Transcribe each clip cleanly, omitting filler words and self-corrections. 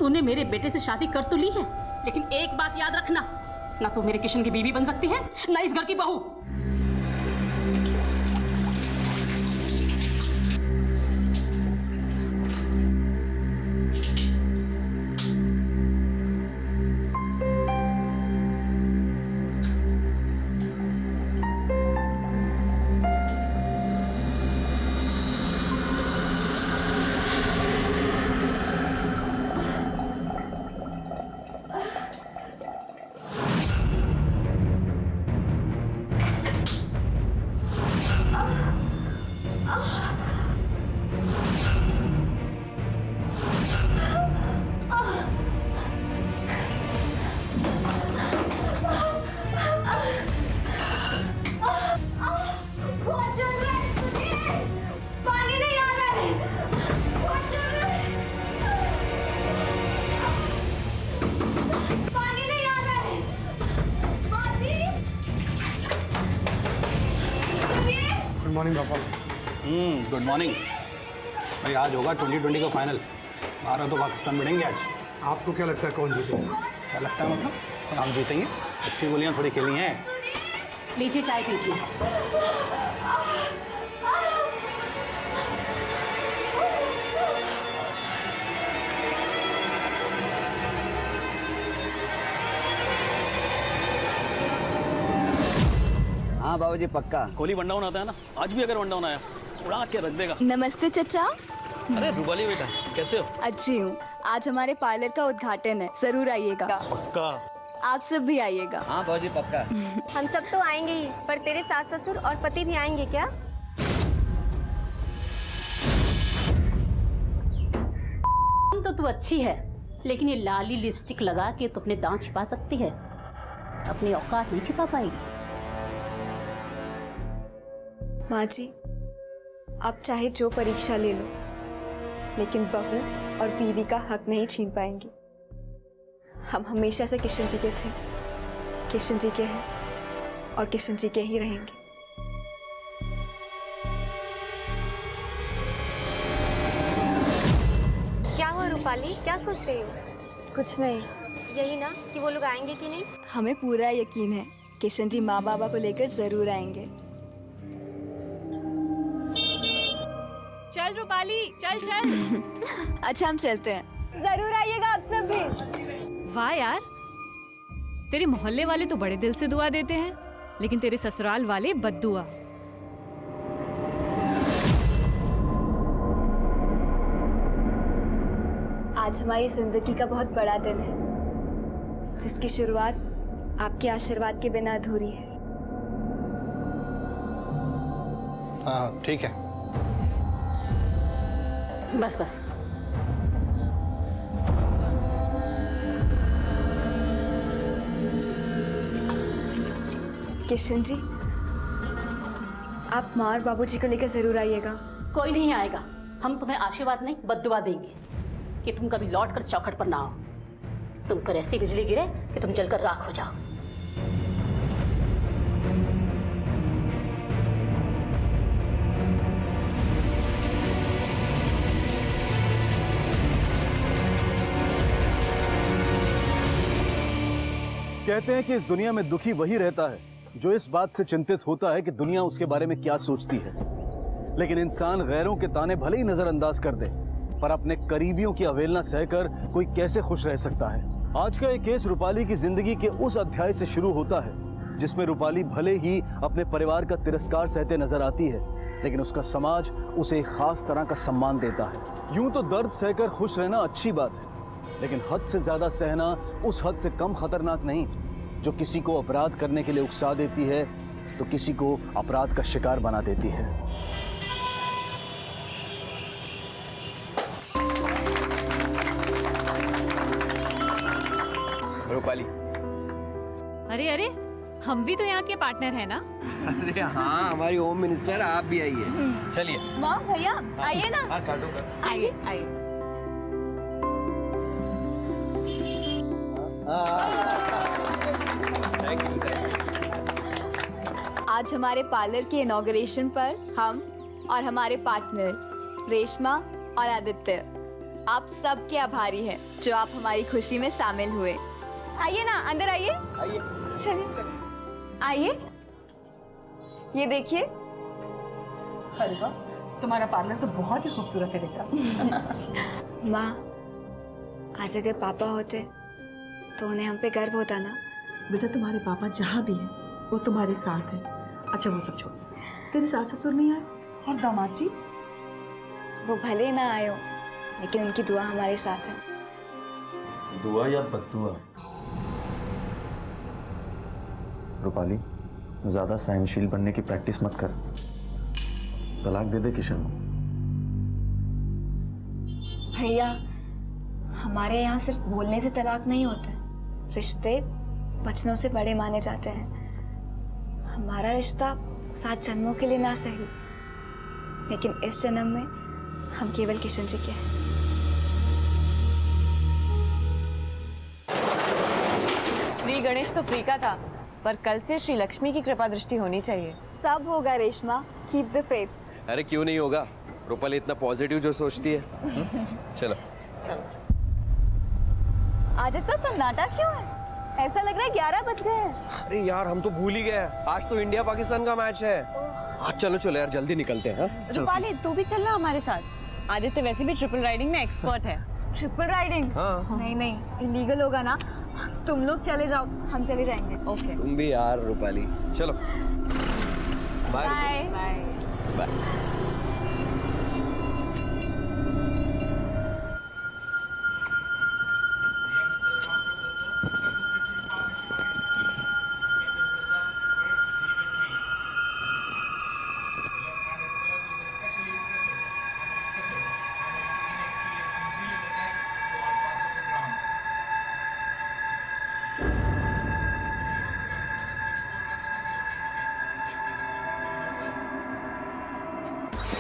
तूने मेरे बेटे से शादी कर तो ली है, लेकिन एक बात याद रखना, ना तू मेरे किशन की बीवी बन सकती है, ना इस घर की बहू। गुड मॉर्निंग पापा। गुड मॉर्निंग भाई। आज होगा 2020 का फाइनल। भारत तो पाकिस्तान भिड़ेंगे आज। आपको क्या लगता है कौन जीतेगा? क्या लगता है मतलब? हम जीतेंगे। अच्छी गोलियां थोड़ी खेलनी है। लीजिए चाय पीजिए। हाँ बाबूजी पक्का। कोहली वन डाउन आता है ना, आज भी अगर वन डाउन आया उड़ा के रख देगा। नमस्ते चचा। अरे रूपाली बेटा कैसे हो? अच्छी हूँ। आज हमारे पार्लर का उद्घाटन है, जरूर आइएगा। पक्का। आप सब भी आइएगा। हाँ बाबूजी पक्का। हम सब तो आएंगे ही, पर तेरे सास ससुर और पति भी आएंगे क्या? तो तू अच्छी है, लेकिन ये लाली लिपस्टिक लगा के तू अपने दांत छिपा सकती है, अपनी औकात नहीं छिपा पाएगी। माँ जी, आप चाहे जो परीक्षा ले लो, लेकिन बहू और बीवी का हक नहीं छीन पाएंगी। हम हमेशा से किशन जी के थे, किशन जी के हैं और किशन जी के ही रहेंगे। क्या हुआ रूपाली, क्या सोच रही हो? कुछ नहीं। यही ना कि वो लोग आएंगे कि नहीं? हमें पूरा यकीन है किशन जी माँ बाबा को लेकर जरूर आएंगे। चल रूपाली, चल चल। अच्छा हम चलते हैं। जरूर आइएगा आप सब भी। वाह यार, तेरे मोहल्ले वाले तो बड़े दिल से दुआ देते हैं, लेकिन तेरे ससुराल वाले बद्दुआ। आज हमारी जिंदगी का बहुत बड़ा दिन है, जिसकी शुरुआत आपके आशीर्वाद के बिना अधूरी है। हाँ ठीक है। बस बस। किशन जी, आप माँ और बाबूजी को लेकर जरूर आइएगा। कोई नहीं आएगा, हम तुम्हें आशीर्वाद नहीं बद्दुआ देंगे कि तुम कभी लौट कर चौखट पर ना आओ। तुम पर ऐसी बिजली गिरे कि तुम जलकर राख हो जाओ। कहते हैं कि इस दुनिया में दुखी वही रहता है जो इस बात से चिंतित होता है कि दुनिया उसके बारे में क्या सोचती है। लेकिन इंसान गैरों के ताने भले ही नजरअंदाज कर दे, पर अपने करीबियों की अवहेलना सहकर कोई कैसे खुश रह सकता है। आज का ये केस रूपाली की जिंदगी के उस अध्याय से शुरू होता है जिसमें रूपाली भले ही अपने परिवार का तिरस्कार सहते नजर आती है, लेकिन उसका समाज उसे एक खास तरह का सम्मान देता है। यूं तो दर्द सहकर खुश रहना अच्छी बात है, लेकिन हद से ज्यादा सहना उस हद से कम खतरनाक नहीं जो किसी को अपराध करने के लिए उकसा देती है तो किसी को अपराध का शिकार बना देती है। रूपाली। अरे अरे, हम भी तो यहाँ के पार्टनर हैं ना। अरे हाँ, हमारी होम मिनिस्टर आप भी आइए। चलिए। माँ भैया आइए ना। हाँ काटो। आइए आइए। आज हमारे पार्लर के इनॉग्रेशन पर हम और हमारे पार्टनर रेशमा और आदित्य आप सबके आभारी हैं जो आप हमारी खुशी में शामिल हुए। आइए ना, अंदर आइए। आइए। चलिए आइए, ये देखिए। अरे वाह, तुम्हारा पार्लर तो बहुत ही खूबसूरत है बेटा। माँ, आज अगर पापा होते तो उन्हें हम पे गर्व होता ना। बेटा तुम्हारे पापा जहाँ भी हैं वो तुम्हारे साथ हैं। अच्छा वो सब छोड़, तेरे सास ससुर नहीं आए और दामाद जी? वो भले ना आए हो, लेकिन उनकी दुआ हमारे साथ है। दुआ या बद्दुआ? रूपाली, ज्यादा सहनशील बनने की प्रैक्टिस मत कर। तलाक दे दे किशन को। भैया, हमारे यहाँ सिर्फ बोलने से तलाक नहीं होता, रिश्ते वचनों से बड़े माने जाते हैं। हमारा रिश्ता 7 जन्मों के लिए ना सही, लेकिन इस जन्म में हम केवल किशन जी के हैं। श्री गणेश तो फ्री का था, पर कल से श्री लक्ष्मी की कृपा दृष्टि होनी चाहिए। सब होगा रेशमा, कीप द फेथ। अरे क्यों नहीं होगा, रूपाली इतना पॉजिटिव जो सोचती है। चलो आज इतना सन्नाटा क्यों है? ऐसा लग रहा है 11 बज गए हैं। अरे यार, हम तो भूल ही गए, आज तो इंडिया पाकिस्तान का मैच है। आज चलो चलो यार, जल्दी निकलते हैं। रूपाली तू भी चलना हमारे साथ। आदित्य वैसे भी ट्रिपल राइडिंग में एक्सपर्ट है। Triple riding? हाँ। नहीं नहीं, इलीगल होगा ना। तुम लोग चले जाओ, हम चले जाएंगे। ओके। तुम भी यार रूपाली, चलो बाय बाय बाय।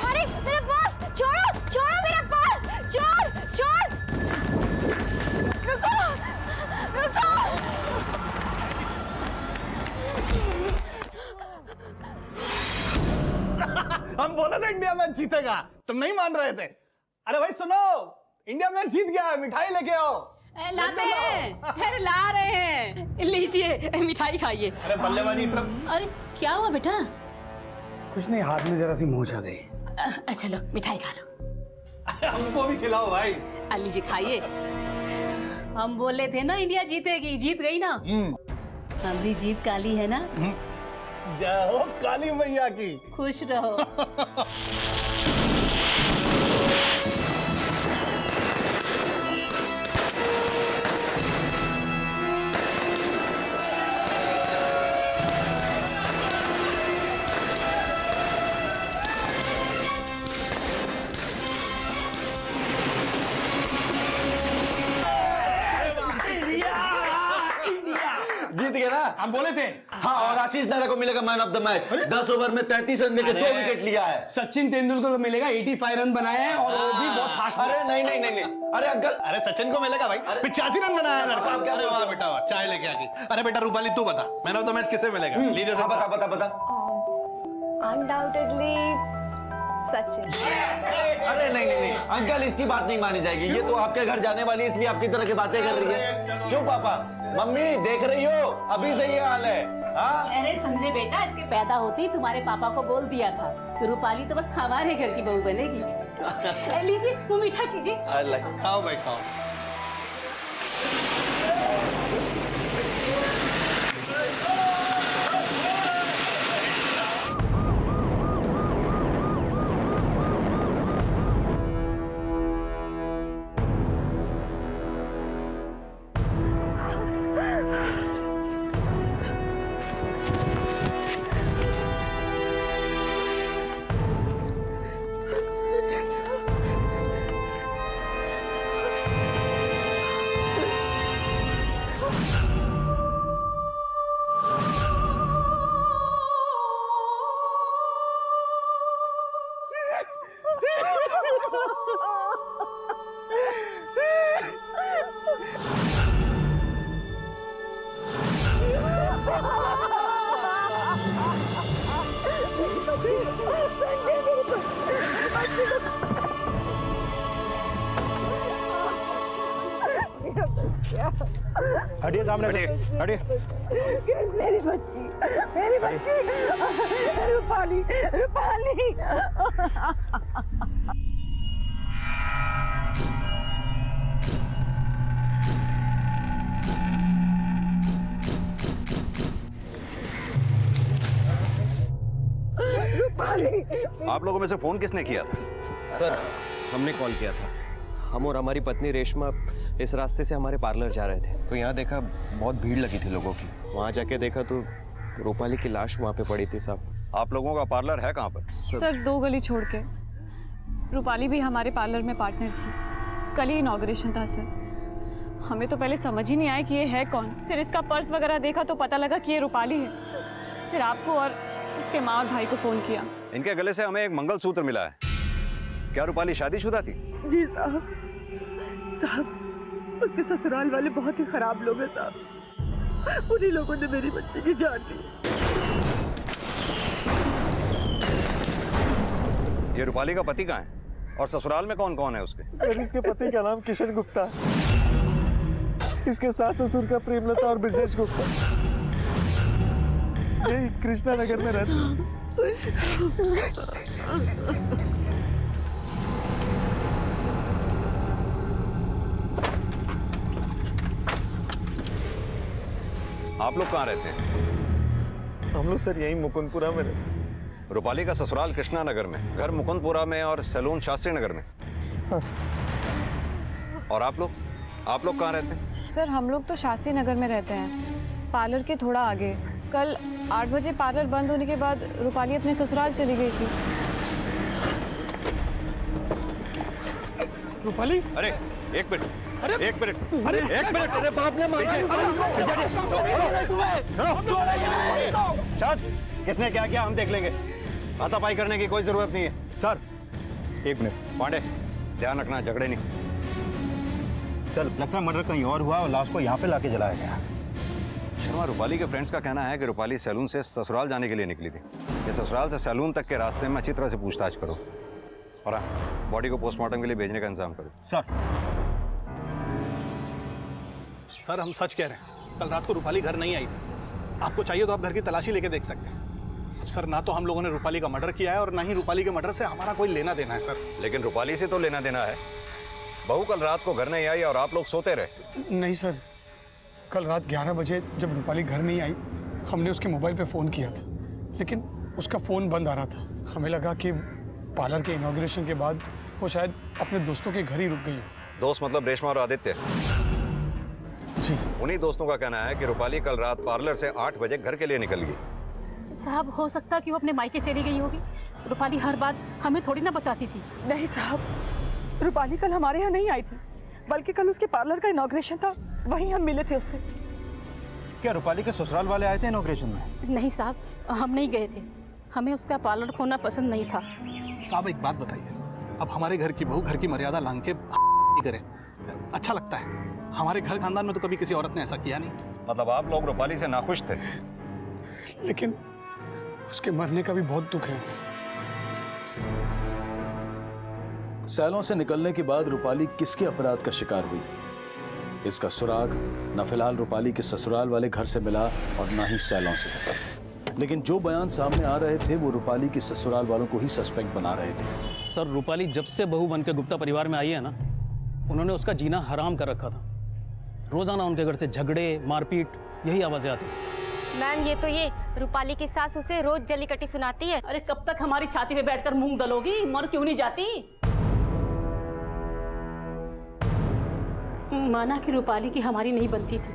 अरे मेरा पर्स! छोड़ो छोड़ो मेरा पर्स! चोर चोर! रुको रुको! हम बोले थे इंडिया मैच जीतेगा, तुम नहीं मान रहे थे। अरे भाई सुनो, इंडिया मैच जीत गया है, मिठाई लेके आओ। लाते हैं, अरे ला रहे हैं, लीजिए मिठाई खाइए। अरे बल्लेबाजी तरफ। अरे क्या हुआ बेटा? कुछ नहीं, हाथ में जरा सी मोच आ गई। चलो मिठाई खा लो। हमको भी खिलाओ भाई। लीजिए खाइए। हम बोले थे ना इंडिया जीतेगी, जीत गई ना। हमारी जीभ काली है ना। जय हो काली मैया की। खुश रहो। जीत गए ना? हम बोले थे। हाँ, और आशीष नेहरा को मिलेगा man of the match. 10 over में 33 रन देके 2 विकेट लिया है। सचिन तेंदुलकर को मिलेगा 85 रन बनाए हैं और वो भी बहुत फास्ट। अरे नहीं नहीं नहीं नहीं, अरे अंकल, अरे सचिन को मिलेगा भाई, 85 रन बनाया है लड़का। आप क्या अरे वाह बेटा, वाह, चाय लेके आ गई। अरे बेटा रूपाली तू बता, मैन ऑफ द मैच किसे मिलेगा? लीजिए हाँ, बता बता बता। अनडाउटेडली सचिन। अरे नहीं नहीं नहीं अंकल, इसकी बात नहीं मानी जाएगी। ये तो आपके घर जाने वाली, इसलिए आपकी तरह की बातें कर रही है। क्यों पापा मम्मी देख रही हो, अभी से ये हाल है। हाँ? अरे संजय बेटा, इसके पैदा होते ही तुम्हारे पापा को बोल दिया था कि रूपाली तो बस हमारे घर की बहू बनेगी। लीजिए वो मीठा कीजिए। खाओ भाई खाओ। हटिए सामने से, हटिए। मेरी बच्ची, रूपाली, रूपाली। आप लोगों में से फोन किसने किया था? सर हमने कॉल किया था। हम और हमारी पत्नी रेशमा इस रास्ते से हमारे पार्लर जा रहे थे, तो यहाँ देखा बहुत भीड़ लगी थी लोगों की। वहाँ जाके देखा तो रूपाली की लाश वहाँ पे पड़ी थी साहब। आप लोगों का पार्लर है कहाँ पर? सर 2 गली छोड़ के। रूपाली भी हमारे पार्लर में पार्टनर थी। कल ही इनॉग्रेशन था सर। हमें तो पहले समझ ही नहीं आया कि ये है कौन। फिर इसका पर्स वगैरह देखा तो पता लगा कि ये रूपाली है। फिर आपको और उसके माँ और भाई को फोन किया। इनके गले से हमें एक मंगलसूत्र मिला है। क्या रूपाली शादीशुदा थी? जी साहब, साहब उसके ससुराल वाले बहुत ही खराब लोग हैं साहब। उन्हीं लोगों ने मेरी बच्ची की जान ली। ये रूपाली का पति कहाँ है और ससुराल में कौन कौन है उसके? सर इसके पति का नाम किशन गुप्ता, इसके सास ससुर का प्रेमलता और ब्रजेश गुप्ता, यही कृष्णा नगर में रहते हैं। आप लोग कहाँ रहते हैं? हम लोग सर यही मुकुंदपुरा में रहते हैं। रूपाली का ससुराल कृष्णा नगर में, घर मुकुंदपुरा में और सैलून शास्त्री नगर में। हाँ। और आप लोग कहाँ रहते हैं? सर हम लोग तो शास्त्री नगर में रहते हैं, पार्लर के थोड़ा आगे। कल 8 बजे पार्लर बंद होने के बाद रूपाली अपने ससुराल चली गई थी। रूपाली? अरे एक मिनट, अरे एक मिनट, अरे एक मिनट। अरे बाप ने मारा। किसने क्या किया हम देख लेंगे। हाथापाई करने की कोई जरूरत नहीं है। सर एक मिनट। पांडे ध्यान रखना, झगड़े नहीं। सर लगता है मर्डर कहीं और हुआ और लाश को यहाँ पे लाके जलाया गया। शर्मा, रूपाली के फ्रेंड्स का कहना है कि रूपाली सैलून से ससुराल जाने के लिए निकली थी। ये ससुराल से सैलून तक के रास्ते में अच्छी तरह से पूछताछ करो और बॉडी को पोस्टमार्टम के लिए भेजने का इंतजाम करो। सर हम सच कह रहे हैं, कल रात को रूपाली घर नहीं आई थी। आपको चाहिए तो आप घर की तलाशी लेके देख सकते हैं। अब सर ना तो हम लोगों ने रूपाली का मर्डर किया है और ना ही रूपाली के मर्डर से हमारा कोई लेना देना है सर। लेकिन रूपाली से तो लेना देना है। बहू कल रात को घर नहीं आई और आप लोग सोते रहे। नहीं सर, कल रात 11 बजे जब रूपाली घर नहीं आई, हमने उसके मोबाइल पे फ़ोन किया था, लेकिन उसका फ़ोन बंद आ रहा था। हमें लगा कि पार्लर के इनॉग्रेशन के बाद वो शायद अपने दोस्तों के घर ही रुक गई। दोस्त मतलब रेशमा और आदित्य? जी। उन्हीं दोस्तों का कहना है कि रूपाली कल रात पार्लर से 8 बजे घर के लिए निकल गई। साहब हो सकता है कि वो अपने मायके चली गई होगी। रूपाली हर बात हमें थोड़ी ना बताती थी। नहीं साहब, रूपाली कल हमारे यहाँ नहीं आई थी, बल्कि कल उसके पार्लर का इनॉग्रेशन था, वहीं हम मिले थे उससे। क्या रूपाली के ससुराल वाले आए थे इनॉग्रेशन में? नहीं साहब, हम नहीं गए थे। हमें उसका पार्लर खोलना पसंद नहीं था। साहब एक बात बताइए, अब हमारे घर की बहू घर की मर्यादा लांघ के करे, अच्छा लगता है? हमारे घर खानदान में तो कभी किसी औरत ने ऐसा किया नहीं। मतलब आप लोग रूपाली से नाखुश थे? लेकिन उसके मरने का भी बहुत दुख है। सैलों से निकलने के बाद रूपाली किसके अपराध का शिकार हुई, इसका सुराग न फिलहाल रूपाली के ससुराल वाले घर से मिला और न ही सैलों से। लेकिन जो बयान सामने आ रहे थे वो रूपाली के ससुराल वालों को ही सस्पेक्ट बना रहे थे। सर रूपाली जब से बहू बनकर गुप्ता परिवार में आई है ना, उन्होंने उसका जीना हराम कर रखा था। रोजाना उनके घर से झगड़े मारपीट यही आवाजें आती थी। मैम ये रूपाली की सास उसे रोज जली कटी सुनाती है। अरे कब तक हमारी छाती पे बैठकर मूंग दलोगी? मर क्यों नहीं जाती? माना कि रूपाली की हमारी नहीं बनती थी,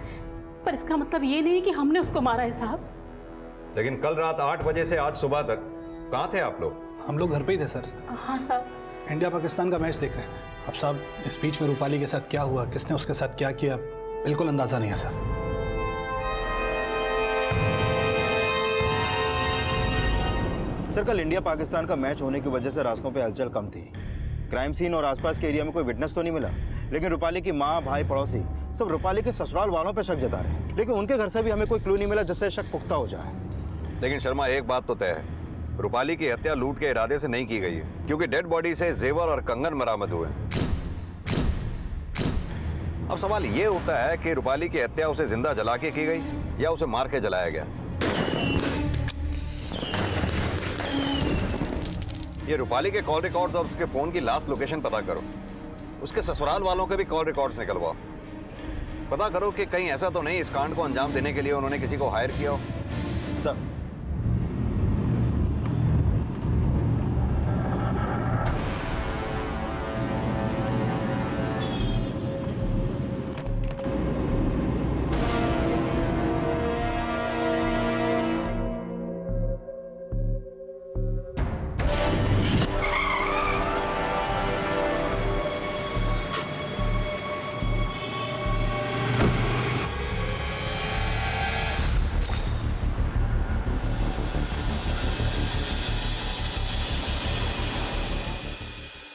पर इसका मतलब ये नहीं कि हमने उसको मारा है साहब। लेकिन कल रात 8 बजे से आज सुबह तक कहाँ थे आप लोग? हम लोग घर पे ही थे सर। हाँ साहब। इंडिया पाकिस्तान का मैच देख रहे थे। अब साहब इस बीच में रूपाली के साथ क्या हुआ, किसने उसके साथ क्या किया, बिल्कुल अंदाजा नहीं है सर। सर कल इंडिया पाकिस्तान का मैच होने की वजह से रास्तों पे हलचल कम थी। क्राइम सीन और आसपास के एरिया में कोई विटनेस तो नहीं मिला, लेकिन रूपाली की माँ भाई पड़ोसी सब रूपाली के ससुराल वालों पे शक जता रहे हैं। लेकिन उनके घर से भी हमें कोई क्लू नहीं मिला जिससे शक पुख्ता हो जाए। लेकिन शर्मा एक बात तो तय है, रूपाली की हत्या लूट के इरादे से नहीं की गई है, क्योंकि डेड बॉडी से जेवर और कंगन बरामद हुए। अब सवाल ये उठता है कि रूपाली की हत्या उसे जिंदा जला के की गई या उसे मार के जलाया गया। ये रूपाली के कॉल रिकॉर्ड्स और उसके फोन की लास्ट लोकेशन पता करो। उसके ससुराल वालों के भी कॉल रिकॉर्ड्स निकलवाओ। पता करो कि कहीं ऐसा तो नहीं इस कांड को अंजाम देने के लिए उन्होंने किसी को हायर किया हो। सर,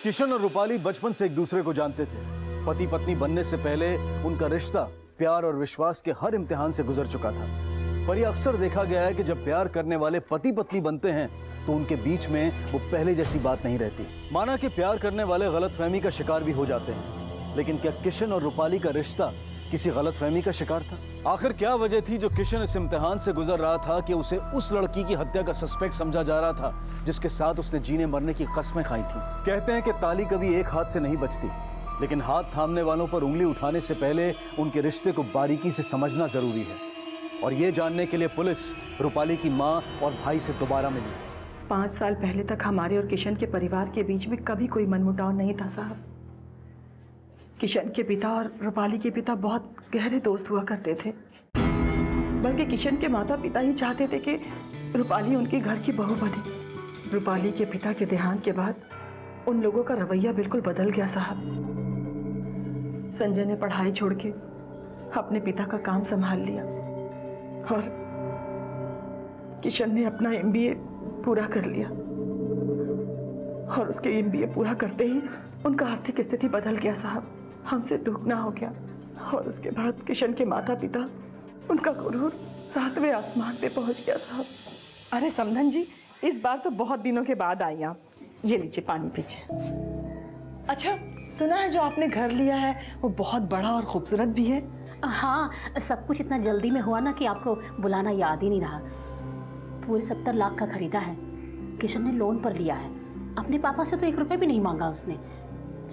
किशन और रूपाली बचपन से एक दूसरे को जानते थे। पति पत्नी बनने से पहले उनका रिश्ता प्यार और विश्वास के हर इम्तिहान से गुजर चुका था। पर यह अक्सर देखा गया है कि जब प्यार करने वाले पति पत्नी बनते हैं तो उनके बीच में वो पहले जैसी बात नहीं रहती। माना कि प्यार करने वाले गलतफहमी का शिकार भी हो जाते हैं, लेकिन क्या किशन और रूपाली का रिश्ता किसी गलतफहमी का शिकार था? आखिर क्या वजह थी जो किशन इस इम्तिहान से गुजर रहा था कि उसे उस लड़की की हत्या का सस्पेक्ट समझा जा रहा था जिसके साथ उसने जीने मरने की कस्में खाई थी। कहते हैं कि ताली कभी एक हाथ से नहीं बचती, लेकिन हाथ थामने वालों पर उंगली उठाने से पहले उनके रिश्ते को बारीकी से समझना जरूरी है। और ये जानने के लिए पुलिस रूपाली की माँ और भाई से दोबारा मिली। 5 साल पहले तक हमारे और किशन के परिवार के बीच में कभी कोई मनमुटाव नहीं था साहब। किशन के पिता और रूपाली के पिता बहुत गहरे दोस्त हुआ करते थे। बल्कि किशन के माता पिता ही चाहते थे कि रूपाली उनके घर की बहू बने। रूपाली के पिता के देहांत के बाद उन लोगों का रवैया बिल्कुल बदल गया साहब। संजय ने पढ़ाई छोड़ के अपने पिता का काम संभाल लिया और किशन ने अपना MBA पूरा कर लिया। और उसके MBA पूरा करते ही उनका आर्थिक स्थिति बदल गया साहब। हमसे दुगना हो गया। और उसके बाद किशन के माता पिता, उनका गुरूर 7वें आसमान पे पहुंच गया साहब। अरे समधन जी, इस बार तो बहुत दिनों के बाद आई आप। ये लीजिए पानी पीजिए। अच्छा, सुना है जो आपने घर लिया है वो बहुत बड़ा और खूबसूरत भी है। हाँ, सब कुछ इतना जल्दी में हुआ ना कि आपको बुलाना याद ही नहीं रहा। पूरे 70 लाख का खरीदा है। किशन ने लोन पर लिया है। अपने पापा से तो 1 रुपये भी नहीं मांगा उसने।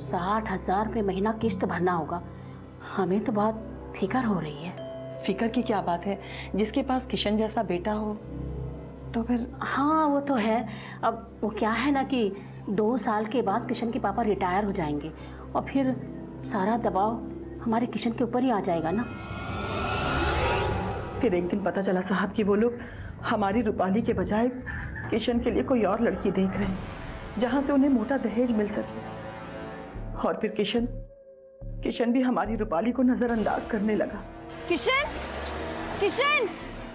60,000 रुपये महीना किस्त भरना होगा। हमें तो बहुत फिक्र हो रही है। फिक्र की क्या बात है, जिसके पास किशन जैसा बेटा हो तो फिर। हाँ वो तो है। अब वो क्या है ना कि 2 साल के बाद किशन के पापा रिटायर हो जाएंगे और फिर सारा दबाव हमारे किशन के ऊपर ही आ जाएगा ना। फिर एक दिन पता चला साहब कि वो लोग हमारी रूपाली के बजाय किशन के लिए कोई और लड़की देख रहे हैं जहां से उन्हें मोटा दहेज मिल सके। और फिर किशन भी हमारी रूपाली को नजरअंदाज करने लगा। किशन, किशन,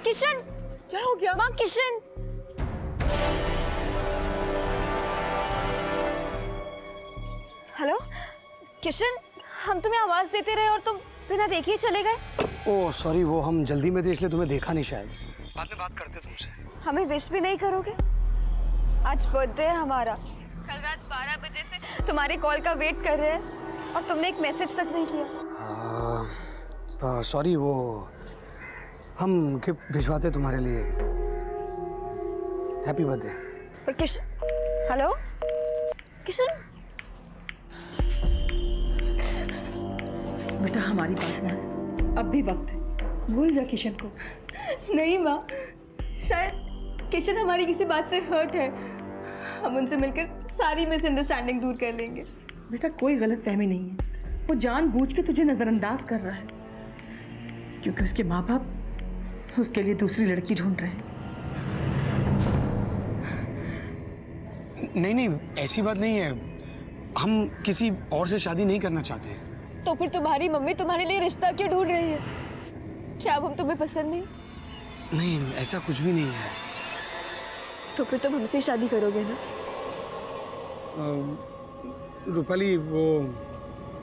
किशन, क्या हो गया? माँ, किशन। हेलो किशन, हम तुम्हें आवाज देते रहे और तुम बिना देखे ही चले गए। ओह सॉरी, वो हम जल्दी में थे इसलिए तुम्हें देखा नहीं शायद। बाद में बात करते तुमसे। हमें विश भी नहीं करोगे? आज बर्थडे है हमारा। कल रात 12 बजे से तुम्हारी कॉल का वेट कर रहे हैं और तुमने एक मैसेज तक नहीं किया। सॉरी, वो हम गिफ्ट भिजवाते तुम्हारे लिए। Happy birthday. पर किशन, हेलो किशन। बेटा हमारी बात ना, अब भी वक्त है, भूल जा किशन को। नहीं माँ, शायद किशन हमारी किसी बात से हर्ट है। हम उनसे मिलकर सारी मिसअंडरस्टैंडिंग दूर कर लेंगे। बेटा कोई गलत फहमी नहीं है, वो जानबूझ के तुझे नजरअंदाज कर रहा है क्योंकि उसके माँ बाप उसके लिए दूसरी लड़की ढूंढ रहे हैं। नहीं नहीं, ऐसी बात नहीं है। हम किसी और से शादी नहीं करना चाहते। तो फिर तुम्हारी मम्मी तुम्हारे लिए रिश्ता क्यों ढूंढ रही है? क्या अब हम तुम्हें पसंद नहीं? नहीं, ऐसा कुछ भी नहीं है। तो फिर तुम हमसे शादी करोगे ना? रूपाली, वो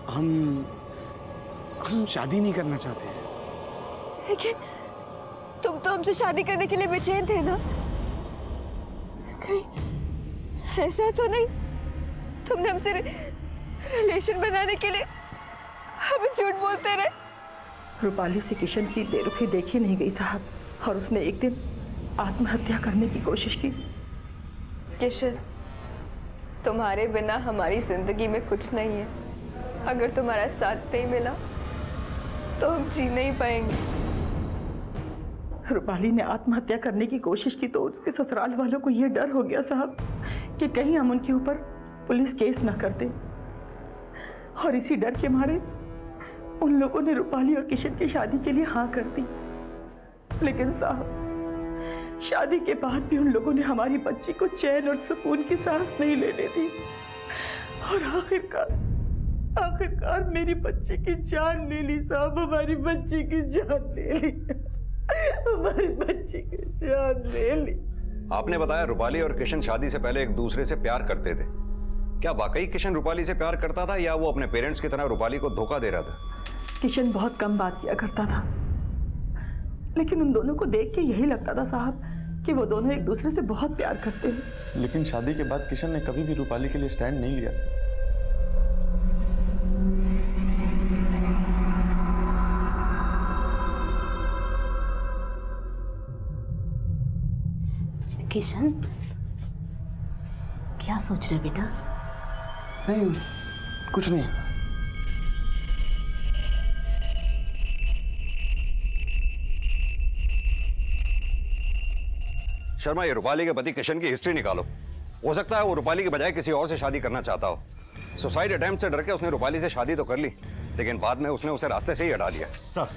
हम शादी नहीं करना चाहते। लेकिन तुम तो हमसे शादी करने के लिए बेचैन थे ना? कहीं ऐसा तो नहीं तुमने हमसे रिलेशन बनाने के लिए हमें झूठ बोलते रहे। रूपाली से किशन की बेरुखी देखी नहीं गई साहब, और उसने एक दिन आत्महत्या करने की कोशिश की। किशन, तुम्हारे बिना हमारी जिंदगी में कुछ नहीं है। अगर तुम्हारा साथ नहीं मिला तो हम जी नहीं पाएंगे। रूपाली ने आत्महत्या करने की कोशिश की तो उसके ससुराल वालों को यह डर हो गया साहब कि कहीं हम उनके ऊपर पुलिस केस ना कर दें, और इसी डर के मारे उन लोगों ने रूपाली और किशन की शादी के लिए हाँ कर दी। लेकिन साहब, शादी के बाद भी उन लोगों ने हमारी बच्ची को चैन और सुकून की सांस नहीं लेने दी, और आखिरकार मेरी बच्ची की जान ले ली साहब। हमारी बच्ची की जान ले ली, हमारी बच्ची की जान ले ली। आपने बताया रूपाली और किशन शादी से पहले एक दूसरे से प्यार करते थे। क्या वाकई किशन रूपाली से प्यार करता था या वो अपने पेरेंट्स की तरह रूपाली को धोखा दे रहा था? किशन बहुत कम बात किया करता था, लेकिन उन दोनों को देख के यही लगता था साहब कि वो दोनों एक दूसरे से बहुत प्यार करते हैं। लेकिन शादी के बाद किशन ने कभी भी रूपाली के लिए स्टैंड नहीं लिया सर। किशन, क्या सोच रहे बेटा? नहीं, कुछ नहीं। शर्मा, ये रूपाली के पति किशन की हिस्ट्री निकालो। हो सकता है वो रूपाली के बजाय किसी और से शादी करना चाहता हो। सुसाइड अटेम्प्ट से डर के उसने रूपाली से शादी तो कर ली, लेकिन बाद में उसने उसे रास्ते से ही हटा दिया। सर,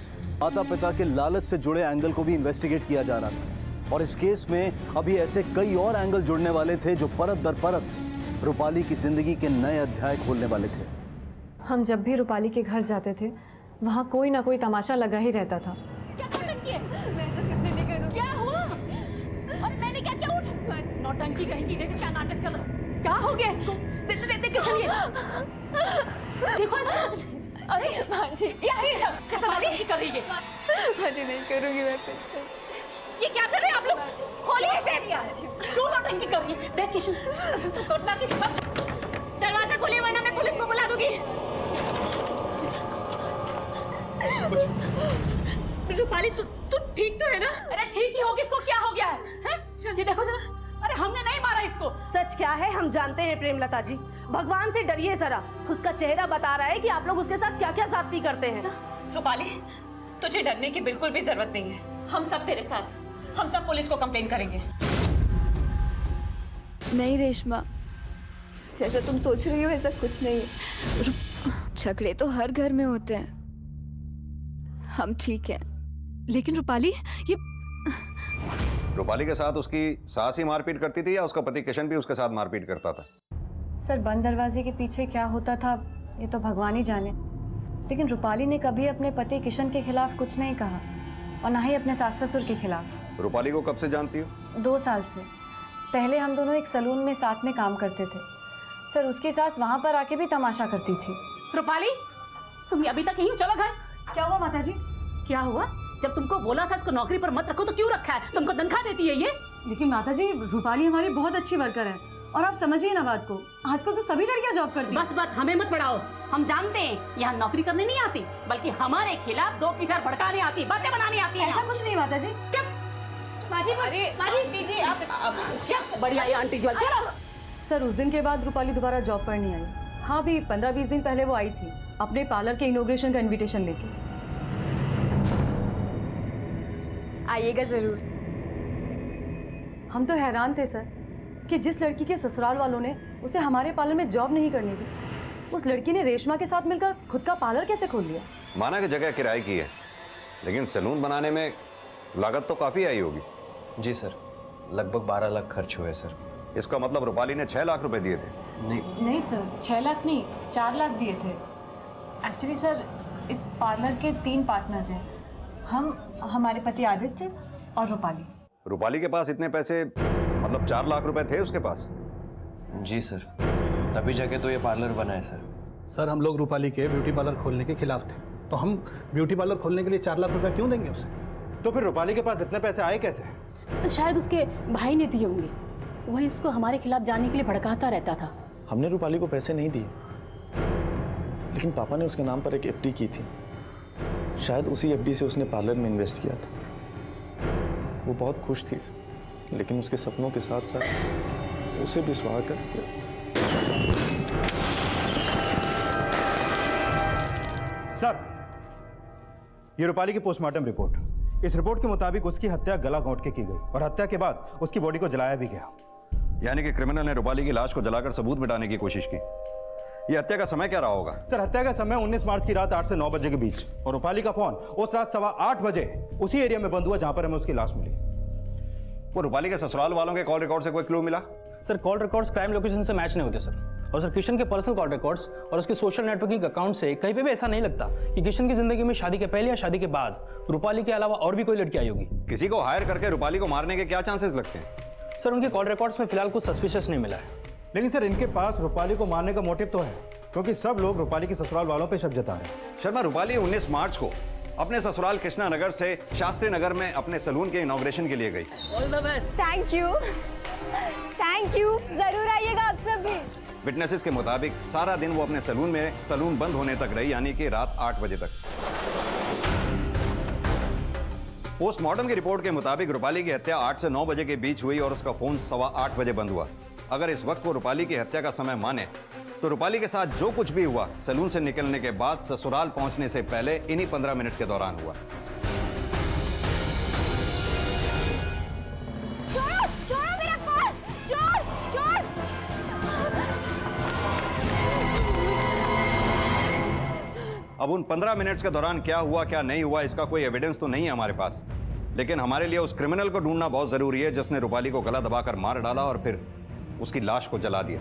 माता पिता के लालच से जुड़े एंगल को भी इन्वेस्टिगेट किया जा रहा था, और इस केस में अभी ऐसे कई और एंगल जुड़ने वाले थे जो परत दर परत रूपाली की जिंदगी के नए अध्याय खोलने वाले थे। हम जब भी रूपाली के घर जाते थे वहाँ कोई ना कोई तमाशा लगा ही रहता था। क्या हुआ? अरे मैंने क्या किया? उठ, नौटंकी कहीं देखो क्या नाटक चल रहा है। क्या हो गया इसको? दे किशन ये। देखो इसको। अरे माँ जी, क्या है ये सब? कैसा नाटक कर रही है? माँ जी, नहीं करूँगी मैं फिर से। ये क्या कर रहे हैं आप लोग? खोलिए इसे। क्यों नौटंकी कर रही है? देख किशन, तू करता किस सच? दरवाजा खोलिए वरना मैं पुलिस को बुला दूंगी। रूपाली, तू ठीक तो है ना? अरे ठीक ही होगी, इसको क्या हो गया है? ये देखो जरा, अरे हमने नहीं मारा इसको। सच क्या है हम जानते हैं प्रेमलता जी, भगवान से डरिए जरा। उसका चेहरा बता रहा है कि आप लोग उसके साथ क्या क्या ज्यादती करते हैं। रूपाली, तुझे डरने की बिल्कुल भी जरूरत नहीं है। हम सब तेरे साथ, हम सब पुलिस को कंप्लेन करेंगे। नहीं रेशमा, जैसा तुम सोच रही हो वैसा कुछ नहीं है। झगड़े तो हर घर में होते हैं, हम ठीक हैं। लेकिन रूपाली, ये रूपाली के साथ उसकी सास ही मारपीट करती थी या उसका पति किशन भी उसके साथ मारपीट करता था? सर, बंद दरवाजे के पीछे क्या होता था ये तो भगवान ही जाने, लेकिन रूपाली ने कभी अपने पति किशन के खिलाफ कुछ नहीं कहा, और ना ही अपने सास ससुर के खिलाफ। रूपाली को कब से जानती हो? 2 साल से। पहले हम दोनों एक सैलून में साथ में काम करते थे। सर, उसकी सास वहाँ पर आके भी तमाशा करती थी। रूपाली, तुम अभी तक यहीं हो? चलो घर। क्या हुआ माता जी? क्या हुआ? जब तुमको बोला था इसको नौकरी पर मत रखो तो क्यों रखा है? तुमको तनख्वाह देती है ये? लेकिन माता जी, रूपाली हमारी बहुत अच्छी वर्कर है, और आप समझिए ना बात को, आजकल तो सभी लड़कियां जॉब करती हैं। बस बात हमें मत पढ़ाओ। हम जानते हैं यहाँ नौकरी करने नहीं आती, बल्कि हमारे खिलाफ 2 की 4 भड़काने आती, बातें बनाने आती है। ऐसा कुछ नहीं माता जी। माजी, दीजिए आप। क्या बढ़िया ये आंटी जो। चलो। सर, उस दिन के बाद रूपाली दोबारा जॉब पर नहीं आई। हाँ, भी 15-20 दिन पहले वो आई थी अपने पार्लर के इनॉग्रेशन का इनविटेशन लेके। आइएगा जरूर। हम तो हैरान थे सर कि जिस लड़की के ससुराल वालों ने उसे हमारे पार्लर में जॉब नहीं करने दी, उस लड़की ने रेशमा के साथ मिलकर खुद का पार्लर कैसे खोल लिया। माना कि जगह किराए की है, लेकिन सैलून बनाने में लागत तो काफी आई होगी। जी सर, लगभग 12 लाख खर्च हुए सर। इसका मतलब रूपाली ने 6 लाख रुपए दिए थे? नहीं सर, 6 लाख नहीं, 4 लाख दिए थे। एक्चुअली सर, इस पार्लर के 3 पार्टनर्स हैं, हम, हमारे पति आदित्य और रूपाली। रूपाली के पास इतने पैसे, मतलब 4 लाख रुपए थे उसके पास? जी सर, तभी जाके तो ये पार्लर बना है सर। सर, हम लोग रूपाली के ब्यूटी पार्लर खोलने के खिलाफ थे, तो हम ब्यूटी पार्लर खोलने के लिए 4 लाख रुपए क्यों देंगे उसे? तो फिर रूपाली के पास इतने पैसे आए कैसे? शायद उसके भाई ने दिए होंगे, वही उसको हमारे खिलाफ जाने के लिए भड़काता रहता था। हमने रूपाली को पैसे नहीं दिए, लेकिन पापा ने उसके नाम पर एक एफडी की थी। शायद उसी एफडी से उसने पार्लर में इन्वेस्ट किया था। वो बहुत खुश थी सर, लेकिन उसके सपनों के साथ साथ उसे भी स्वाहा कर दिया। सर, ये रूपाली की पोस्टमार्टम रिपोर्ट। इस रिपोर्ट के मुताबिक उसकी हत्या गला घोंट के की गई और हत्या के बाद उसकी बॉडी को जलाया भी गया। यानी कि क्रिमिनल ने रूपाली की लाश को जलाकर सबूत मिटाने की कोशिश की। ये हत्या का समय क्या रहा होगा? सर, हत्या का समय 19 मार्च की रात 8 से 9 बजे के बीच, और रूपाली का फोन उस रात 8:15 बजे उसी एरिया में बंद हुआ जहां पर हमें उसकी लाश मिली। वो रूपाली के ससुराल वालों के कॉल रिकॉर्ड से कोई क्लू मिला? Sir, call records crime location से मैच नहीं होते सर। और सर, किशन के पर्सनल कॉल रिकॉर्ड्स और उसके सोशल नेटवर्किंग अकाउंट से कहीं पे भी ऐसा नहीं लगता कि किशन की जिंदगी में शादी के पहले या शादी के बाद रूपाली के अलावा और भी कोई लड़की आई होगी। किसी को हायर करके रूपाली को मारने के क्या चांसेस लगते हैं? सर, उनके कॉल रिकॉर्ड्स में फिलहाल कुछ सस्पिशियस नहीं मिला है। लेकिन सर, इनके पास रूपाली को मारने का मोटिव तो है, क्योंकि सब लोग रूपाली के ससुराल वालों पे शक जता रहे हैं। शर्मा, रूपाली 19 मार्च को अपने ससुराल कृष्णा नगर से शास्त्री नगर में अपने सैलून के इनॉग्रेशन के लिए गई। All the best. Thank you, जरूर आइएगा आप सब भी। विटनेसेस के मुताबिक सारा दिन वो अपने सैलून में सैलून बंद होने तक रही, यानी कि रात 8 बजे तक। पोस्टमार्टम की रिपोर्ट के मुताबिक रूपाली की हत्या 8 से 9 बजे के बीच हुई और उसका फोन 8:15 बजे बंद हुआ। अगर इस वक्त वो रूपाली की हत्या का समय माने तो रूपाली के साथ जो कुछ भी हुआ सैलून से निकलने के बाद ससुराल पहुंचने से पहले इन्हीं 15 मिनट के दौरान हुआ। छोड़ो मेरा पर्स, छोड़। अब उन 15 मिनट्स के दौरान क्या हुआ क्या नहीं हुआ इसका कोई एविडेंस तो नहीं है हमारे पास, लेकिन हमारे लिए उस क्रिमिनल को ढूंढना बहुत जरूरी है जिसने रूपाली को गला दबाकर मार डाला और फिर उसकी लाश को जला दिया।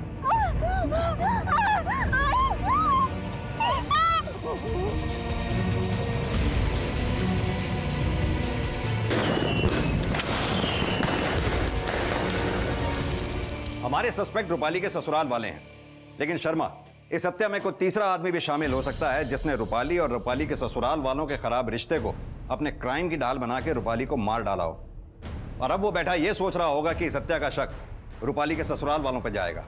हमारे सस्पेक्ट रूपाली के ससुराल वाले हैं, लेकिन शर्मा, इस हत्या में कोई तीसरा आदमी भी शामिल हो सकता है जिसने रूपाली और रूपाली के ससुराल वालों के खराब रिश्ते को अपने क्राइम की ढाल बना के रूपाली को मार डाला हो। और अब वो बैठा ये सोच रहा होगा कि इस हत्या का शक रूपाली के ससुराल वालों पर जाएगा।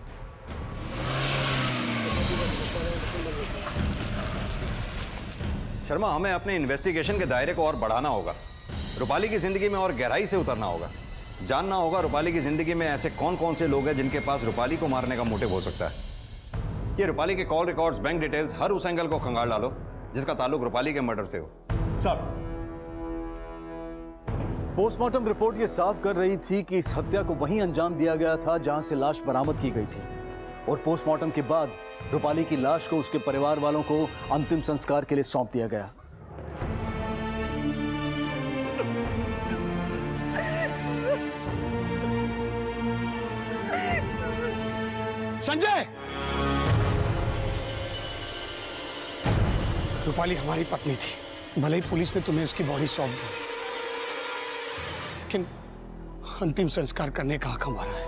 शर्मा, हमें अपने इन्वेस्टिगेशन के दायरे को और बढ़ाना होगा, रूपाली की जिंदगी में और गहराई से उतरना होगा, जानना होगा रूपाली की जिंदगी में ऐसे कौन कौन से लोग हैं जिनके पास रूपाली को मारने का मोटिव हो सकता है। ये रूपाली के कॉल रिकॉर्ड्स, बैंक डिटेल्स, हर उस एंगल को खंगाल डालो जिसका ताल्लुक रूपाली के मर्डर से हो। सर, पोस्टमार्टम रिपोर्ट ये साफ कर रही थी कि इस हत्या को वहीं अंजाम दिया गया था जहां से लाश बरामद की गई थी, और पोस्टमार्टम के बाद रूपाली की लाश को उसके परिवार वालों को अंतिम संस्कार के लिए सौंप दिया गया। संजय, रूपाली हमारी पत्नी थी, भले ही पुलिस ने तुम्हें उसकी बॉडी सौंप दी, लेकिन अंतिम संस्कार करने का हक हमारा है।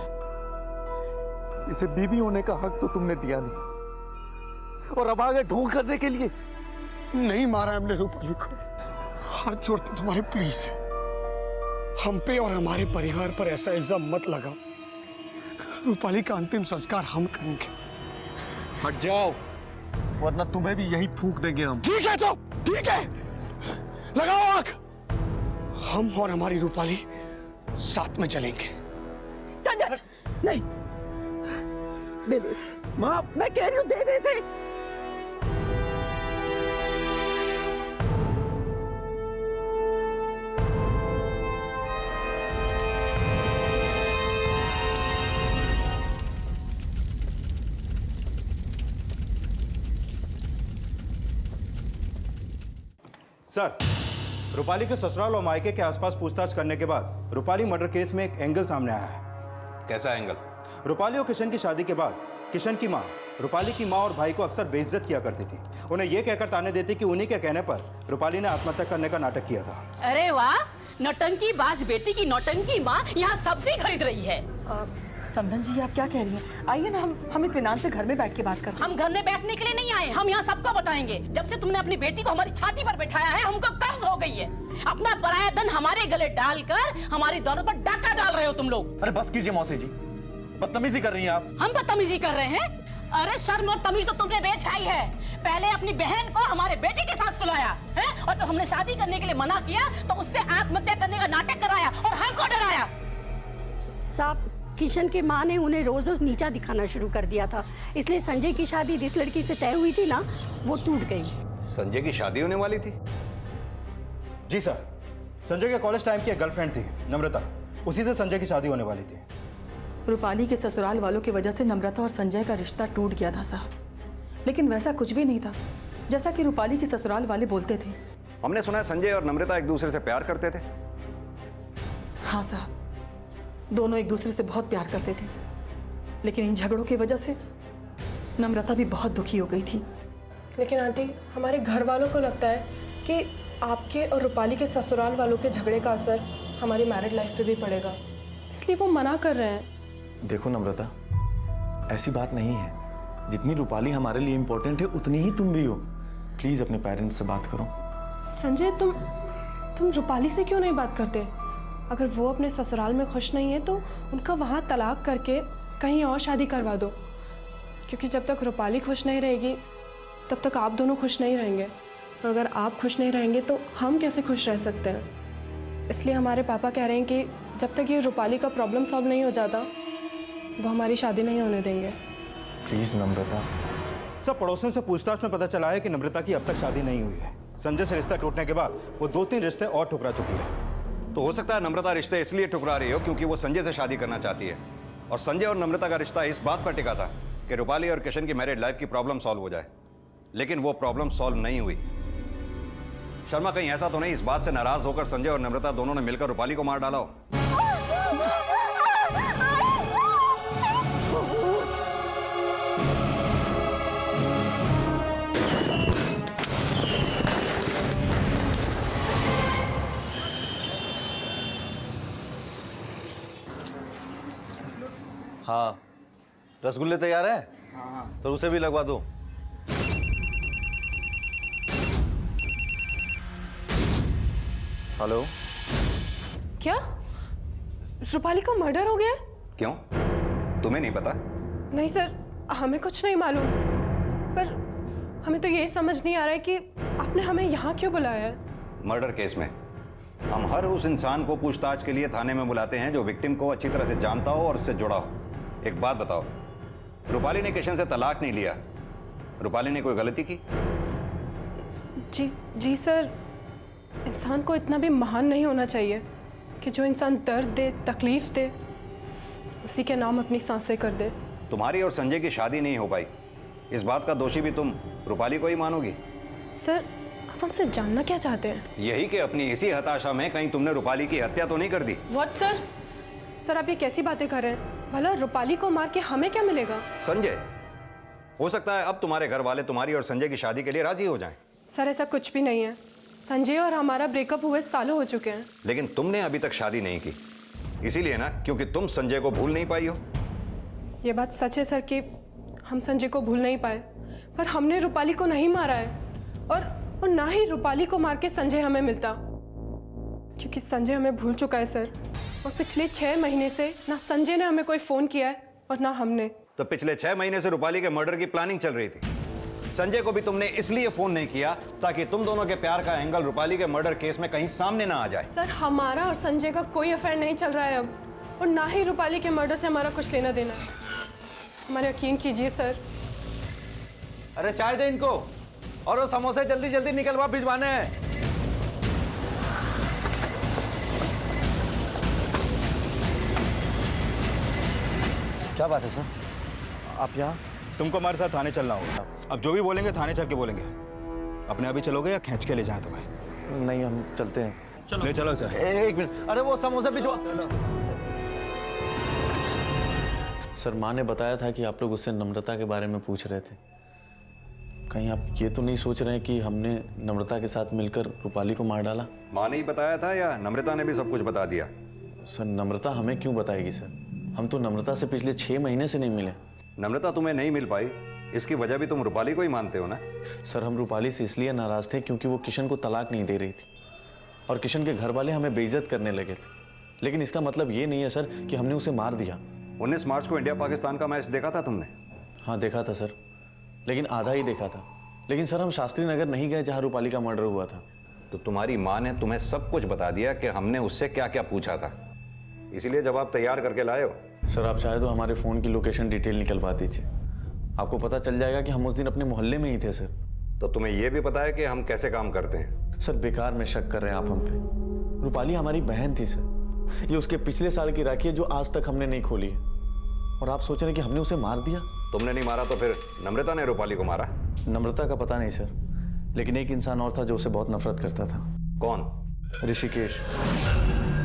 इसे बीवी होने का हक तो तुमने दिया नहीं, और अब आगे ढोंग करने के लिए। नहीं मारा हमने रूपाली को, हाथ जोड़ते तुम्हारे, प्लीज हम पे और हमारे परिवार पर ऐसा इल्जाम मत लगाओ। रूपाली का अंतिम संस्कार हम करेंगे। हट जाओ, वरना तुम्हें भी यही फूंक देंगे हम। ठीक है तो ठीक है, लगाओ आग, हम और हमारी रूपाली साथ में चलेंगे। नहीं, दे दे माँ, मैं कह रही हूँ दे दे से। सर, रूपाली के ससुराल और मायके के आसपास पूछताछ करने के बाद रूपाली मर्डर केस में एक एंगल सामने आया है। कैसा एंगल? रूपाली और किशन की शादी के बाद किशन की मां रूपाली की मां और भाई को अक्सर बेइज्जत किया करती थी। उन्हें यह कहकर ताने देती कि उन्हीं के कहने पर रूपाली ने आत्महत्या करने का नाटक किया था। अरे वाह, नौटंकी बाज बेटी की नौटंकी माँ यहाँ सबसे खरीद रही है। समधन जी, आप क्या कह रही हैं? आइए ना, हम इत्मीनान से घर में बैठ के बात करते हैं। हम घर में बैठने के लिए नहीं आए, हम यहाँ सबको बताएंगे। जब से तुमने अपनी बेटी को हमारी छाती पर बैठाया है, हमको कब्ज हो गई है। अपना पराया धन हमारे गले डालकर हमारी दौलत पर डाका डाल रहे हो तुम लोग। अरे बस कीजिए मौसी जी, बदतमीजी कर रही हैं आप। हम बदतमीजी कर रहे हैं? अरे शर्म और तमीज तो तुमने बेचाई है। पहले अपनी बहन को हमारे बेटे के साथ सुलाया है, और जब हमने शादी करने के लिए मना किया तो उससे आत्महत्या करने का नाटक कराया और हमको डराया। साहब, किशन की माँ ने उन्हें रोज रोज नीचा दिखाना शुरू कर दिया था, इसलिए संजय की शादी जिस लड़की से तय हुई थी ना, वो टूट गई। संजय की शादी होने वाली थी? जी सर, संजय के कॉलेज टाइम की एक गर्लफ्रेंड थी नम्रता, उसी से संजय की शादी होने वाली थी। रूपाली के ससुराल वालों की वजह से नम्रता और संजय का रिश्ता टूट गया था साहब, लेकिन वैसा कुछ भी नहीं था जैसा कि रूपाली के ससुराल वाले बोलते थे। हमने सुना है संजय और नम्रता एक दूसरे से प्यार करते थे। हाँ साहब, दोनों एक दूसरे से बहुत प्यार करते थे, लेकिन इन झगड़ों की वजह से नम्रता भी बहुत दुखी हो गई थी। लेकिन आंटी, हमारे घर वालों को लगता है कि आपके और रूपाली के ससुराल वालों के झगड़े का असर हमारी मैरिड लाइफ पे भी पड़ेगा, इसलिए वो मना कर रहे हैं। देखो नम्रता, ऐसी बात नहीं है। जितनी रूपाली हमारे लिए इम्पोर्टेंट है उतनी ही तुम भी हो। प्लीज अपने पेरेंट्स से बात करो। संजय, तुम रूपाली से क्यों नहीं बात करते? अगर वो अपने ससुराल में खुश नहीं है तो उनका वहाँ तलाक करके कहीं और शादी करवा दो, क्योंकि जब तक रूपाली खुश नहीं रहेगी तब तक आप दोनों खुश नहीं रहेंगे, और अगर आप खुश नहीं रहेंगे तो हम कैसे खुश रह सकते हैं। इसलिए हमारे पापा कह रहे हैं कि जब तक ये रूपाली का प्रॉब्लम सॉल्व नहीं हो जाता वो हमारी शादी नहीं होने देंगे। प्लीज नम्रता। सब पड़ोसियों से पूछताछ में पता चला है कि नम्रता की अब तक शादी नहीं हुई है। संजय से रिश्ता टूटने के बाद वो 2-3 रिश्ते और ठुकरा चुकी है। तो हो सकता है नम्रता रिश्ते इसलिए ठुकरा रही हो क्योंकि वो संजय से शादी करना चाहती है, और संजय और नम्रता का रिश्ता इस बात पर टिका था कि रूपाली और किशन की मैरिड लाइफ की प्रॉब्लम सॉल्व हो जाए, लेकिन वो प्रॉब्लम सॉल्व नहीं हुई। शर्मा, कहीं ऐसा तो नहीं इस बात से नाराज होकर संजय और नम्रता दोनों ने मिलकर रूपाली को मार डाला हो? हाँ, रसगुल्ले तैयार है? हाँ। तो उसे भी लगवा दो। हेलो। क्या रूपाली का मर्डर हो गया? क्यों, तुम्हें नहीं पता? नहीं सर, हमें कुछ नहीं मालूम, पर हमें तो ये समझ नहीं आ रहा है कि आपने हमें यहाँ क्यों बुलाया है। मर्डर केस में हम हर उस इंसान को पूछताछ के लिए थाने में बुलाते हैं जो विक्टिम को अच्छी तरह से जानता हो और उससे जुड़ा हो। एक बात बताओ, रूपाली ने किशन से तलाक नहीं लिया, रूपाली ने कोई गलती की? जी सर, इंसान को इतना भी महान नहीं होना चाहिए कि जो इंसान दर्द दे, तकलीफ दे, उसी के नाम अपनी सांसें कर दे। तुम्हारी और संजय की शादी नहीं हो पाई, इस बात का दोषी भी तुम रूपाली को ही मानोगी? सर, आप हमसे जानना क्या चाहते हैं? यही कि अपनी इसी हताशा में कहीं तुमने रूपाली की हत्या तो नहीं कर दी? What sir? सर, आप ये कैसी बातें कर रहे हैं? भला रूपाली को मार के हमें क्या मिलेगा? संजय, हो सकता है अब तुम्हारे घर वाले तुम्हारी और संजय की शादी के लिए राजी हो जाएं। सर, ऐसा कुछ भी नहीं है। संजय और हमारा ब्रेकअप हुए सालों हो चुके हैं। लेकिन तुमने अभी तक शादी नहीं की, इसीलिए ना, क्योंकि तुम संजय को भूल नहीं पाई हो। ये बात सच है सर कि हम संजय को भूल नहीं पाए, पर हमने रूपाली को नहीं मारा है, और ना ही रूपाली को मार के संजय हमें मिलता, क्योंकि संजय हमें भूल चुका है सर। और पिछले 6 महीने से ना संजय ने हमें कोई फोन किया है और ना हमने। तो पिछले 6 महीने से रूपाली के मर्डर की प्लानिंग चल रही थी। संजय को भी तुमने इसलिए फोन नहीं किया ताकि तुम दोनों के प्यार का एंगल रूपाली के मर्डर केस में कहीं सामने ना आ जाए। सर, हमारा और संजय का कोई अफेयर नहीं चल रहा है अब, और ना ही रूपाली के मर्डर से हमारा कुछ लेना देना है। हमारे यकीन कीजिए सर। अरे चाय दे इनको, और वो समोसे जल्दी जल्दी निकलवा भिजवाने हैं। क्या बात है सर? आप यहाँ? तुमको हमारे साथ थाने चलना होगा। अब जो भी बोलेंगे थाने चल के बोलेंगे। अपने अभी चलोगे या खींच के ले जाएं तुम्हें? नहीं, हम चलते हैं। ले चलो सर। एक मिनट, अरे वो समोसे भिजवा। सर, माँ ने बताया था कि आप लोग उससे नम्रता के बारे में पूछ रहे थे। कहीं आप ये तो नहीं सोच रहे हैं कि हमने नम्रता के साथ मिलकर रूपाली को मार डाला? माँ ने ही बताया था या नम्रता ने भी सब कुछ बता दिया? सर, नम्रता हमें क्यों बताएगी सर? हम तो नम्रता से पिछले 6 महीने से नहीं मिले। नम्रता तुम्हें नहीं मिल पाई, इसकी वजह भी तुम रूपाली को ही मानते हो ना? सर, हम रूपाली से इसलिए नाराज थे क्योंकि वो किशन को तलाक नहीं दे रही थी, और किशन के घर वाले हमें बेइज्जत करने लगे थे। लेकिन इसका मतलब ये नहीं है सर कि हमने उसे मार दिया। 19 मार्च को इंडिया पाकिस्तान का मैच देखा था तुमने? हाँ देखा था सर, लेकिन आधा ही देखा था। लेकिन सर हम शास्त्री नगर नहीं गए जहाँ रूपाली का मर्डर हुआ था। तो तुम्हारी माँ ने तुम्हें सब कुछ बता दिया कि हमने उससे क्या क्या पूछा था, इसीलिए जवाब तैयार करके लाए हो। सर आप चाहे तो हमारे फ़ोन की लोकेशन डिटेल निकलवा दीजिए, आपको पता चल जाएगा कि हम उस दिन अपने मोहल्ले में ही थे सर। तो तुम्हें यह भी पता है कि हम कैसे काम करते हैं? सर बेकार में शक कर रहे हैं आप हम पे। रूपाली हमारी बहन थी सर, ये उसके पिछले साल की राखी है जो आज तक हमने नहीं खोली है, और आप सोच रहे हैं कि हमने उसे मार दिया? तुमने नहीं मारा तो फिर नम्रता ने रूपाली को मारा? नम्रता का पता नहीं सर, लेकिन एक इंसान और था जो उसे बहुत नफरत करता था। कौन? ऋषिकेश।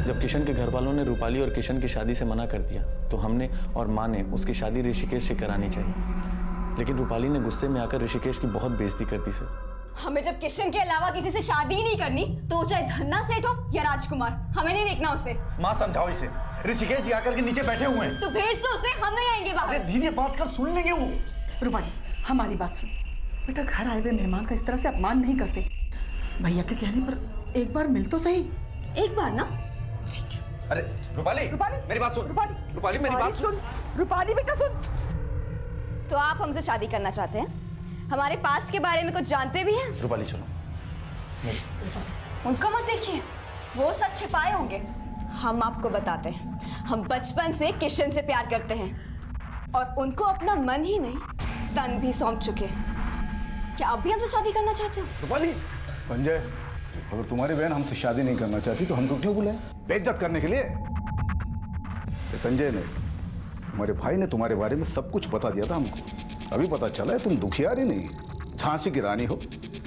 जब किशन के घर वालों ने रूपाली और किशन की शादी से मना कर दिया तो हमने और माँ ने उसकी शादी ऋषिकेश से करानी चाहिए, लेकिन रूपाली ने गुस्से में आकर ऋषिकेश की बहुत बेइज्जती कर दी सर। हमें जब किशन के अलावा किसी से शादी ही नहीं करनी तो वो चाहे धन्ना सेठ हो या राजकुमार, हमें नहीं देखना उसे। माँ समझाओ इसे, ऋषिकेश जी आकर के नीचे बैठे हुए हैं। तो भेज दो उसे, हम नहीं आएंगे बाहर। अरे धीरे बात कर, सुन लेंगे वो। रूपाली हमारी बात सुन बेटा, घर आए हुए मेहमान का इस तरह से अपमान नहीं करते। भैया के कहने पर एक बार मिल तो सही। एक बार ना। अरे रूपाली, मेरी बात सुन। रूपाली मेरी बात सुन। रूपाली बेटा सुन। तो आप हमसे शादी करना चाहते हैं? हमारे पास्ट के बारे में कुछ जानते भी हैं? रूपाली सुनो, उनको मत देखिए, वो सब छिपाए होंगे। हम आपको बताते हैं, हम बचपन से किशन से प्यार करते हैं और उनको अपना मन ही नहीं तन भी सौंप चुके हैं। क्या आप भी हमसे शादी करना चाहते हो? रूपाली। संजय, अगर तुम्हारी बहन हमसे शादी नहीं करना चाहती तो हमको क्यों बुलाया? बेइज्जत करने के लिए? संजय ने, तुम्हारे भाई ने तुम्हारे बारे में सब कुछ बता दिया था हमको। अभी पता चला है तुम दुखियारी नहीं, झांसी की रानी हो।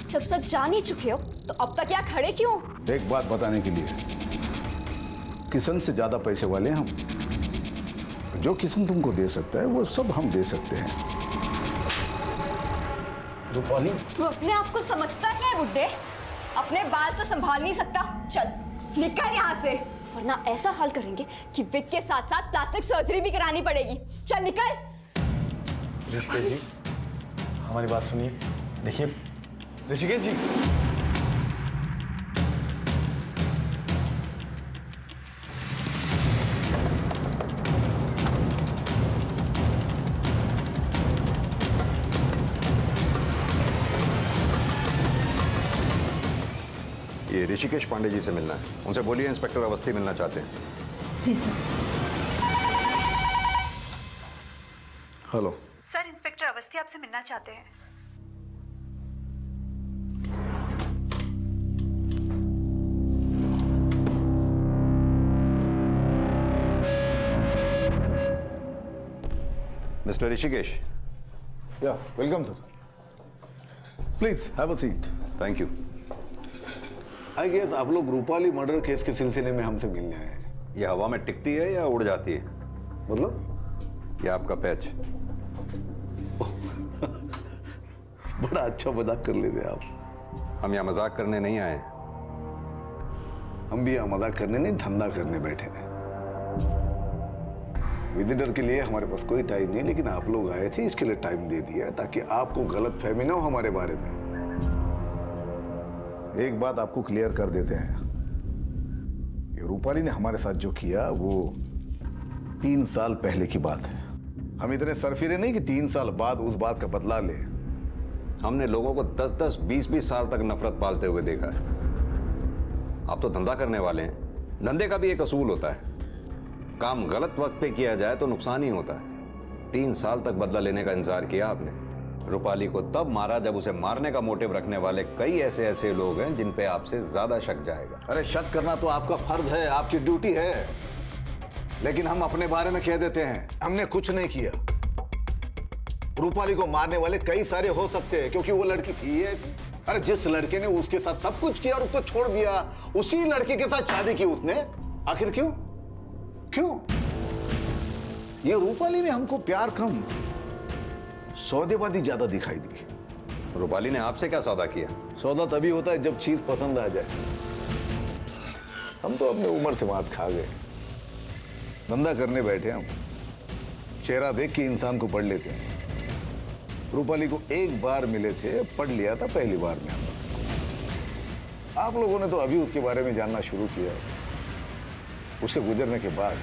जब सब जान ही चुके हो तो अब तक क्या खड़े क्यों? एक बात बताने के लिए, किशन से ज्यादा पैसे वाले हम। जो किशन तुमको दे सकता है वो सब हम दे सकते हैं। रूपाली, तू अपने आप को समझता क्या है बुड्ढे? अपने बाल तो संभाल नहीं सकता। चल निकल यहाँ से, वरना ऐसा हाल करेंगे कि विक के साथ साथ प्लास्टिक सर्जरी भी करानी पड़ेगी। चल निकल। ऋषिकेश जी हमारी बात सुनिए। देखिए ऋषिकेश जी, ये ऋषिकेश पांडे जी से मिलना है, उनसे बोलिए इंस्पेक्टर अवस्थी मिलना चाहते हैं। जी sir. Hello sir, inspector Awasthi आपसे मिलना चाहते हैं। Mister Rishikesh. Yeah welcome sir, please have a seat. Thank you. I guess आप लोग रूपाली मर्डर केस के सिलसिले में हमसे मिलने आए हैं। ये हवा में टिकती है या उड़ जाती है? मतलब? ये आपका पैच। बड़ा अच्छा मजाक कर लेते आप। हम यहाँ मजाक करने नहीं आए। हम भी यहाँ मजाक करने नहीं, धंधा करने बैठे हैं। विजिटर के लिए हमारे पास कोई टाइम नहीं, लेकिन आप लोग आए थे इसके लिए टाइम दे दिया ताकि आपको गलत फहमी ना हो हमारे बारे में। एक बात आपको क्लियर कर देते हैं, ये रूपाली ने हमारे साथ जो किया वो 3 साल पहले की बात है। हम इतने सरफिरे नहीं कि 3 साल बाद उस बात का बदला ले। हमने लोगों को 10-10, 20-20 साल तक नफरत पालते हुए देखा है। आप तो धंधा करने वाले हैं, धंधे का भी एक असूल होता है, काम गलत वक्त पे किया जाए तो नुकसान ही होता है। 3 साल तक बदला लेने का इंतजार किया आपने। रूपाली को तब मारा जब उसे मारने का मोटिव रखने वाले कई ऐसे लोग हैं जिन पे आपसे ज्यादा शक जाएगा। अरे शक करना तो आपका फर्ज है, आपकी ड्यूटी है, लेकिन हम अपने बारे में कह देते हैं हमने कुछ नहीं किया। रूपाली को मारने वाले कई सारे हो सकते हैं क्योंकि वो लड़की थी ऐसी। अरे जिस लड़के ने उसके साथ सब कुछ किया और उसको छोड़ दिया, उसी लड़के के साथ शादी की उसने। आखिर क्यों? क्यों? ये रूपाली में हमको प्यार कम, सौदेबाजी ज्यादा दिखाई दी। रूपाली ने आपसे क्या सौदा किया? सौदा तभी होता है जब चीज पसंद आ जाए। हम तो अपने उम्र से मात खा गए, धंधा करने बैठे हम। चेहरा देख के इंसान को पढ़ लेते हैं। रूपाली को एक बार मिले थे, पढ़ लिया था पहली बार में। आप लोगों ने तो अभी उसके बारे में जानना शुरू किया। उसके गुजरने के बाद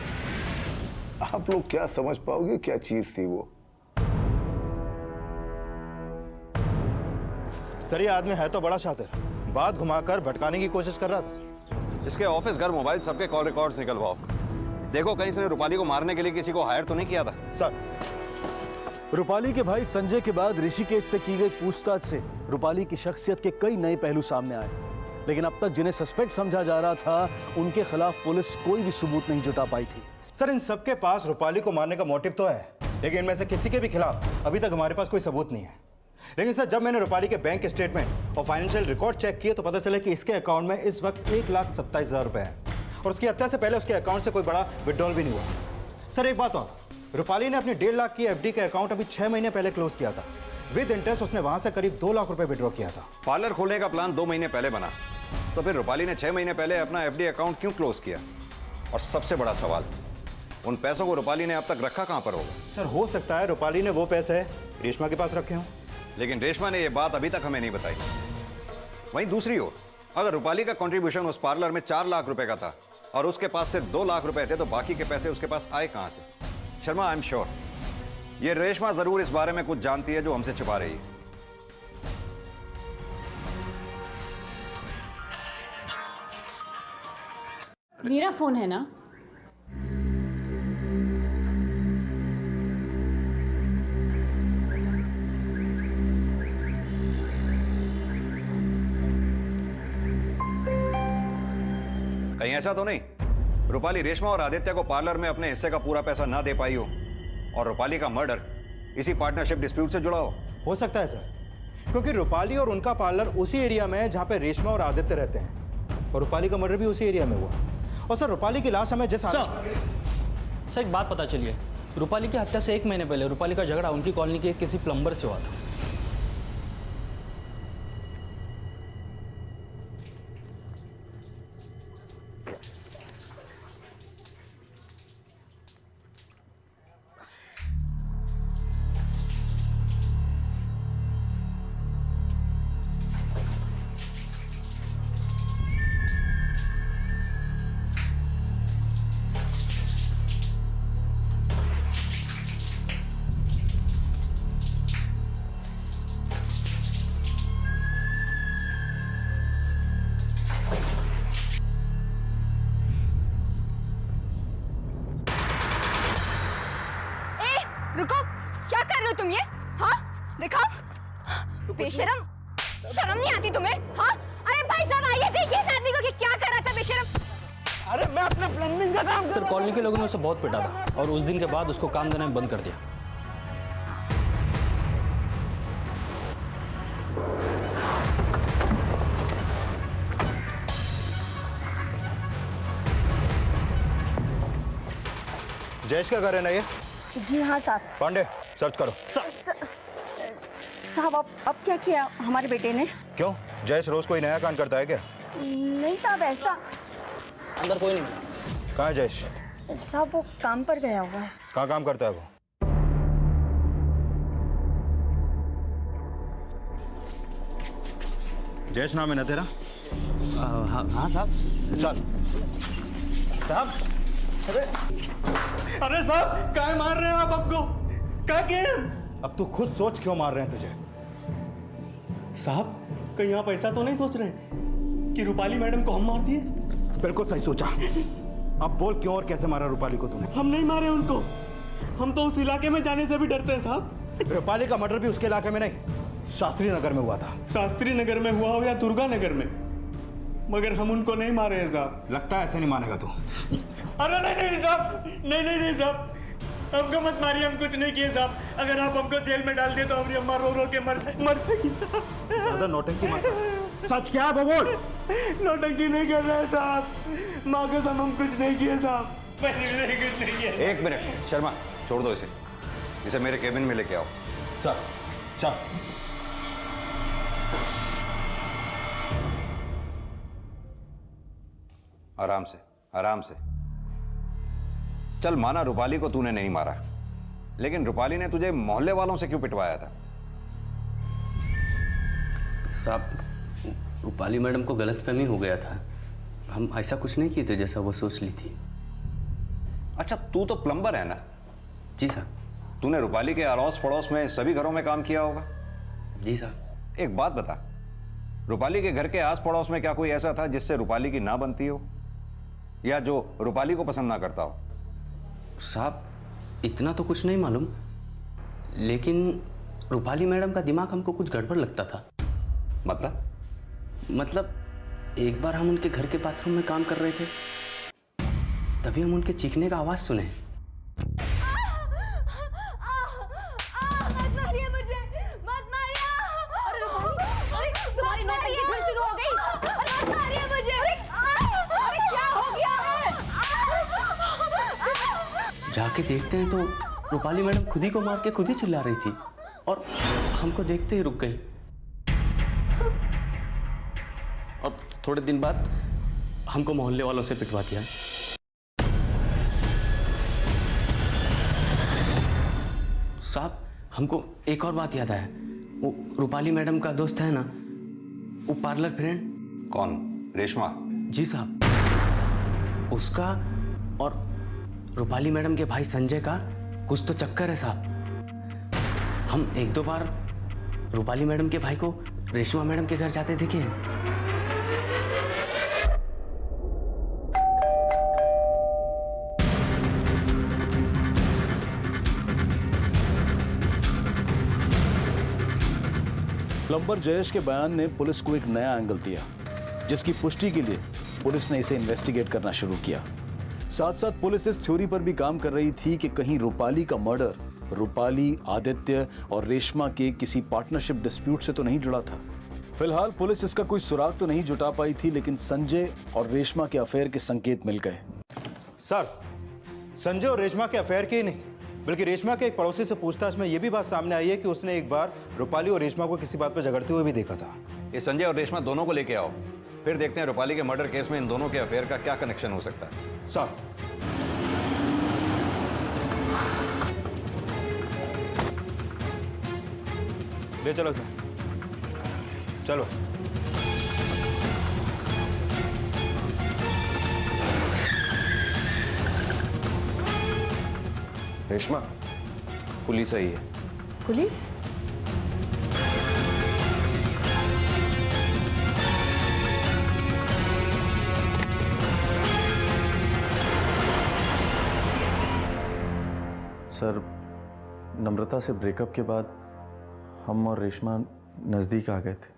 आप लोग क्या समझ पाओगे क्या चीज थी वो। सर ये आदमी है तो बड़ा शातिर, बात घुमाकर भटकाने की कोशिश कर रहा था। इसके ऑफिस, घर, मोबाइल सबके कॉल रिकॉर्ड्स निकलवाओ। देखो कहीं इसने रूपाली को मारने के लिए किसी को हायर तो नहीं किया था। सर रूपाली के भाई संजय के बाद ऋषिकेश से की गई पूछताछ से रूपाली की शख्सियत के कई नए पहलू सामने आए, लेकिन अब तक जिन्हें सस्पेक्ट समझा जा रहा था उनके खिलाफ पुलिस कोई भी सबूत नहीं जुटा पाई थी। सर इन सबके पास रूपाली को मारने का मोटिव तो है, लेकिन इनमें से किसी के भी खिलाफ अभी तक हमारे पास कोई सबूत नहीं है। लेकिन सर जब मैंने रूपाली के बैंक स्टेटमेंट और फाइनेंशियल रिकॉर्ड चेक किए तो पता चला कि इसके अकाउंट में इस वक्त 1,27,000 रुपए है और उसकी हत्या से पहले उसके अकाउंट से कोई बड़ा विड्रॉल भी नहीं हुआ। सर एक बात और, रूपाली ने अपनी 1.5 लाख की एफडी के अकाउंट अभी 6 महीने पहले क्लोज किया था। विद इंटरेस्ट उसने वहां से करीब 2 लाख रुपए विड्रॉ किया था। पार्लर खोलने का प्लान 2 महीने पहले बना, तो फिर रूपाली ने 6 महीने पहले अपना एफडी अकाउंट क्यों क्लोज किया? और सबसे बड़ा सवाल, उन पैसों को रूपाली ने अब तक रखा कहां पर होगा? सर हो सकता है रूपाली ने वो पैसे रेशमा के पास रखे हों, लेकिन रेशमा ने यह बात अभी तक हमें नहीं बताई। वहीं दूसरी ओर, अगर रूपाली का कंट्रीब्यूशन उस पार्लर में 4 लाख रुपए का था और उसके पास सिर्फ 2 लाख रुपए थे, तो बाकी के पैसे उसके पास आए कहां से? शर्मा, आई एम श्योर ये रेशमा जरूर इस बारे में कुछ जानती है जो हमसे छिपा रही है। मेरा फोन है ना? कहीं ऐसा तो नहीं रूपाली रेशमा और आदित्य को पार्लर में अपने हिस्से का पूरा पैसा ना दे पाई हो और रूपाली का मर्डर इसी पार्टनरशिप डिस्प्यूट से जुड़ा हो सकता है सर, क्योंकि रूपाली और उनका पार्लर उसी एरिया में है जहां पे रेशमा और आदित्य रहते हैं और रूपाली का मर्डर भी उसी एरिया में हुआ। और सर रूपाली की लाश हमें जिस सर एक बात पता चली है, रूपाली की हत्या से 1 महीने पहले रूपाली का झगड़ा उनकी कॉलोनी के किसी प्लम्बर से हुआ था। रुको, क्या कर रहे हो तुम ये? हाँ दिखाओ, बेशरम, शर्म नहीं आती तुम्हें? हाँ अरे भाई साहब आइए, देखिए इस आदमी को कि क्या कर रहा था बेशरम। अरे मैं अपना प्लम्बिंग का काम सर, कॉलोनी के लोगों ने उसे बहुत पिटा था और उस दिन के बाद उसको काम देना बंद कर दिया। जयेश का घर है ना ये? जी हाँ साहब। पांडे सर्च करो। साहब अब क्या किया हमारे बेटे ने? क्यों, जयेश रोज कोई नया कांड करता है क्या? नहीं साहब, ऐसा अंदर कोई नहीं। कहाँ है जयेश? साहब वो काम पर गया हुआ है। कहाँ काम करता है वो? जयेश नाम है ना तेरा? हाँ साहब। चल साहब, अरे साहब क्या मार रहे हैं आप हमको? क्या गेम? अब तू खुद सोच क्यों मार रहे हैं तुझे? साहब कहीं आप ऐसा तो नहीं सोच रहे कि रूपाली मैडम को हम मार दिए? बिल्कुल सही सोचा। अब बोल क्यों और कैसे मारा रूपाली को तूने? हम नहीं मारे उनको, हम तो उस इलाके में जाने से भी डरते हैं साहब। रूपाली का मर्डर भी उसके इलाके में नहीं, शास्त्री नगर में हुआ था। शास्त्री नगर में हुआ हो या दुर्गा नगर में, मगर हम उनको नहीं मारे हैं साहब। लगता है ऐसे नहीं मानेगा तू। अरे नहीं साहब, नहीं साहब, हमको मत मारिए, हम कुछ नहीं किए साहब। अगर आप हमको जेल में डाल दिए तो हमारी अम्मा रो रो के मर जाएगी साहब। ज्यादा नौटंकी मत कर। सच क्या है वो बोल। नौटंकी नहीं कर रहे हैं साहब, माँ कसम हम कुछ नहीं किए साहब, मैंने कुछ नहीं किया। 1 मिनट शर्मा, छोड़ दो इसे मेरे केबिन में लेके आओ। सर चल। आराम से आराम से चल। माना रूपाली को तूने नहीं मारा, लेकिन रूपाली ने तुझे मोहल्ले वालों से क्यों पिटवाया था? साहब रूपाली मैडम को गलतफहमी हो गया था, हम ऐसा कुछ नहीं किए थे जैसा वो सोच ली थी। अच्छा तू तो प्लम्बर है ना? जी साहब। तूने रूपाली के अड़ोस पड़ोस में सभी घरों में काम किया होगा? जी साहब। एक बात बता, रूपाली के घर के आस पड़ोस में क्या कोई ऐसा था जिससे रूपाली की ना बनती हो, या जो रूपाली को पसंद ना करता हो? साहब इतना तो कुछ नहीं मालूम, लेकिन रूपाली मैडम का दिमाग हमको कुछ गड़बड़ लगता था। मतलब एक बार हम उनके घर के बाथरूम में काम कर रहे थे, तभी हम उनके चीखने का आवाज सुने। मत मारिए मुझे, मत मारिए। अरे तुम्हारी नौटंकी फिर शुरू हो गई। मत मारिए मुझे। अरे क्या हो गया है? जाके देखते हैं तो रूपाली मैडम खुद ही को मार के खुद ही चिल्ला रही थी और हमको देखते ही रुक गई। और थोड़े दिन बाद हमको मोहल्ले वालों से पिटवा दिया। साहब हमको एक और बात याद आया, वो रूपाली मैडम का दोस्त है ना, वो पार्लर फ्रेंड। कौन? रेशमा? जी साहब, उसका और रूपाली मैडम के भाई संजय का कुछ तो चक्कर है साहब। हम एक दो बार रूपाली मैडम के भाई को रेशमा मैडम के घर जाते देखे हैं। प्लम्बर जयेश के बयान ने पुलिस को एक नया एंगल दिया, जिसकी पुष्टि के लिए पुलिस ने इसे इन्वेस्टिगेट करना शुरू किया। साथ साथ पुलिस इस थ्योरी पर भी काम कर रही थी कि कहीं रूपाली का मर्डर रूपाली, आदित्य और रेशमा के किसी पार्टनरशिप डिस्प्यूट से तो नहीं जुड़ा था। फिलहाल पुलिस इसका कोई सुराग तो नहीं जुटा पाई थी, लेकिन संजय और रेशमा के अफेयर के संकेत मिल गए। सर, संजय और रेशमा के अफेयर के ही नहीं, बल्कि रेशमा के एक पड़ोसी से पूछताछ में यह भी बात सामने आई है कि उसने एक बार रूपाली और रेशमा को किसी बात पर झगड़ते हुए भी देखा था। ये संजय और रेशमा दोनों को लेके आओ, फिर देखते हैं रूपाली के मर्डर केस में इन दोनों के अफेयर का क्या कनेक्शन हो सकता है। सर, ले चलो सर, चलो। रेशमा, पुलिस आई है। पुलिस? सर, नम्रता से ब्रेकअप के बाद हम और रेशमा नज़दीक आ गए थे,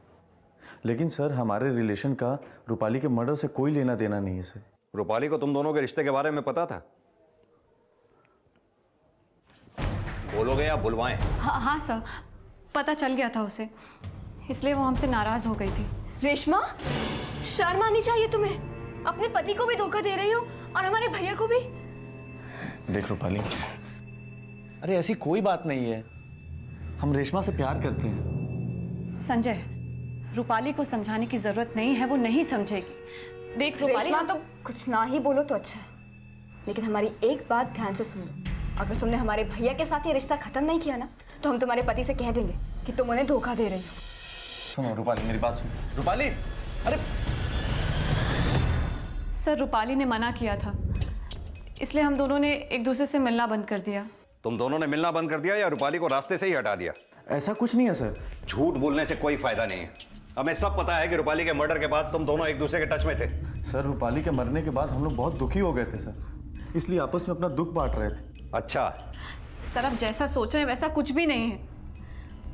लेकिन सर हमारे रिलेशन का रूपाली के मर्डर से कोई लेना देना नहीं है सर। रूपाली को तुम दोनों के रिश्ते के बारे में पता था? बोलोगे या बुलवाएं? हाँ सर, पता चल गया था उसे, इसलिए वो हमसे नाराज हो गई थी। रेशमा, शर्म आनी चाहिए तुम्हें। अपने पति को भी धोखा दे रही हो और हमारे भैया को भी। देख रूपाली, अरे ऐसी कोई बात नहीं है, हम रेशमा से प्यार करते हैं। संजय, रूपाली को समझाने की जरूरत नहीं है, वो नहीं समझेगी। देख रूपाली, रेशमा, तो कुछ ना ही बोलो तो अच्छा है, लेकिन हमारी एक बात ध्यान से सुन लो। अगर तुमने हमारे भैया के साथ ये रिश्ता खत्म नहीं किया ना, तो हम तुम्हारे पति से कह देंगे कि तुम उन्हें धोखा दे रही हो। सुनो रूपाली, मेरी बात सुनो। रूपाली, अरे सर, रूपाली ने मना किया था, इसलिए हम दोनों ने एक दूसरे से मिलना बंद कर दिया। तुम दोनों ने मिलना बंद कर दिया या रूपाली को रास्ते से ही हटा दिया? ऐसा कुछ नहीं है सर। झूठ बोलने से कोई फायदा नहीं है। हमें सब पता है कि रूपाली के मर्डर के बाद तुम दोनों एक दूसरे के टच में थे। सर, रूपाली के मरने के बाद हम लोग बहुत दुखी हो गए थे सर, इसलिए आपस में अपना दुख बांट रहे थे। अच्छा सर, अब जैसा सोच रहे हैं वैसा कुछ भी नहीं है।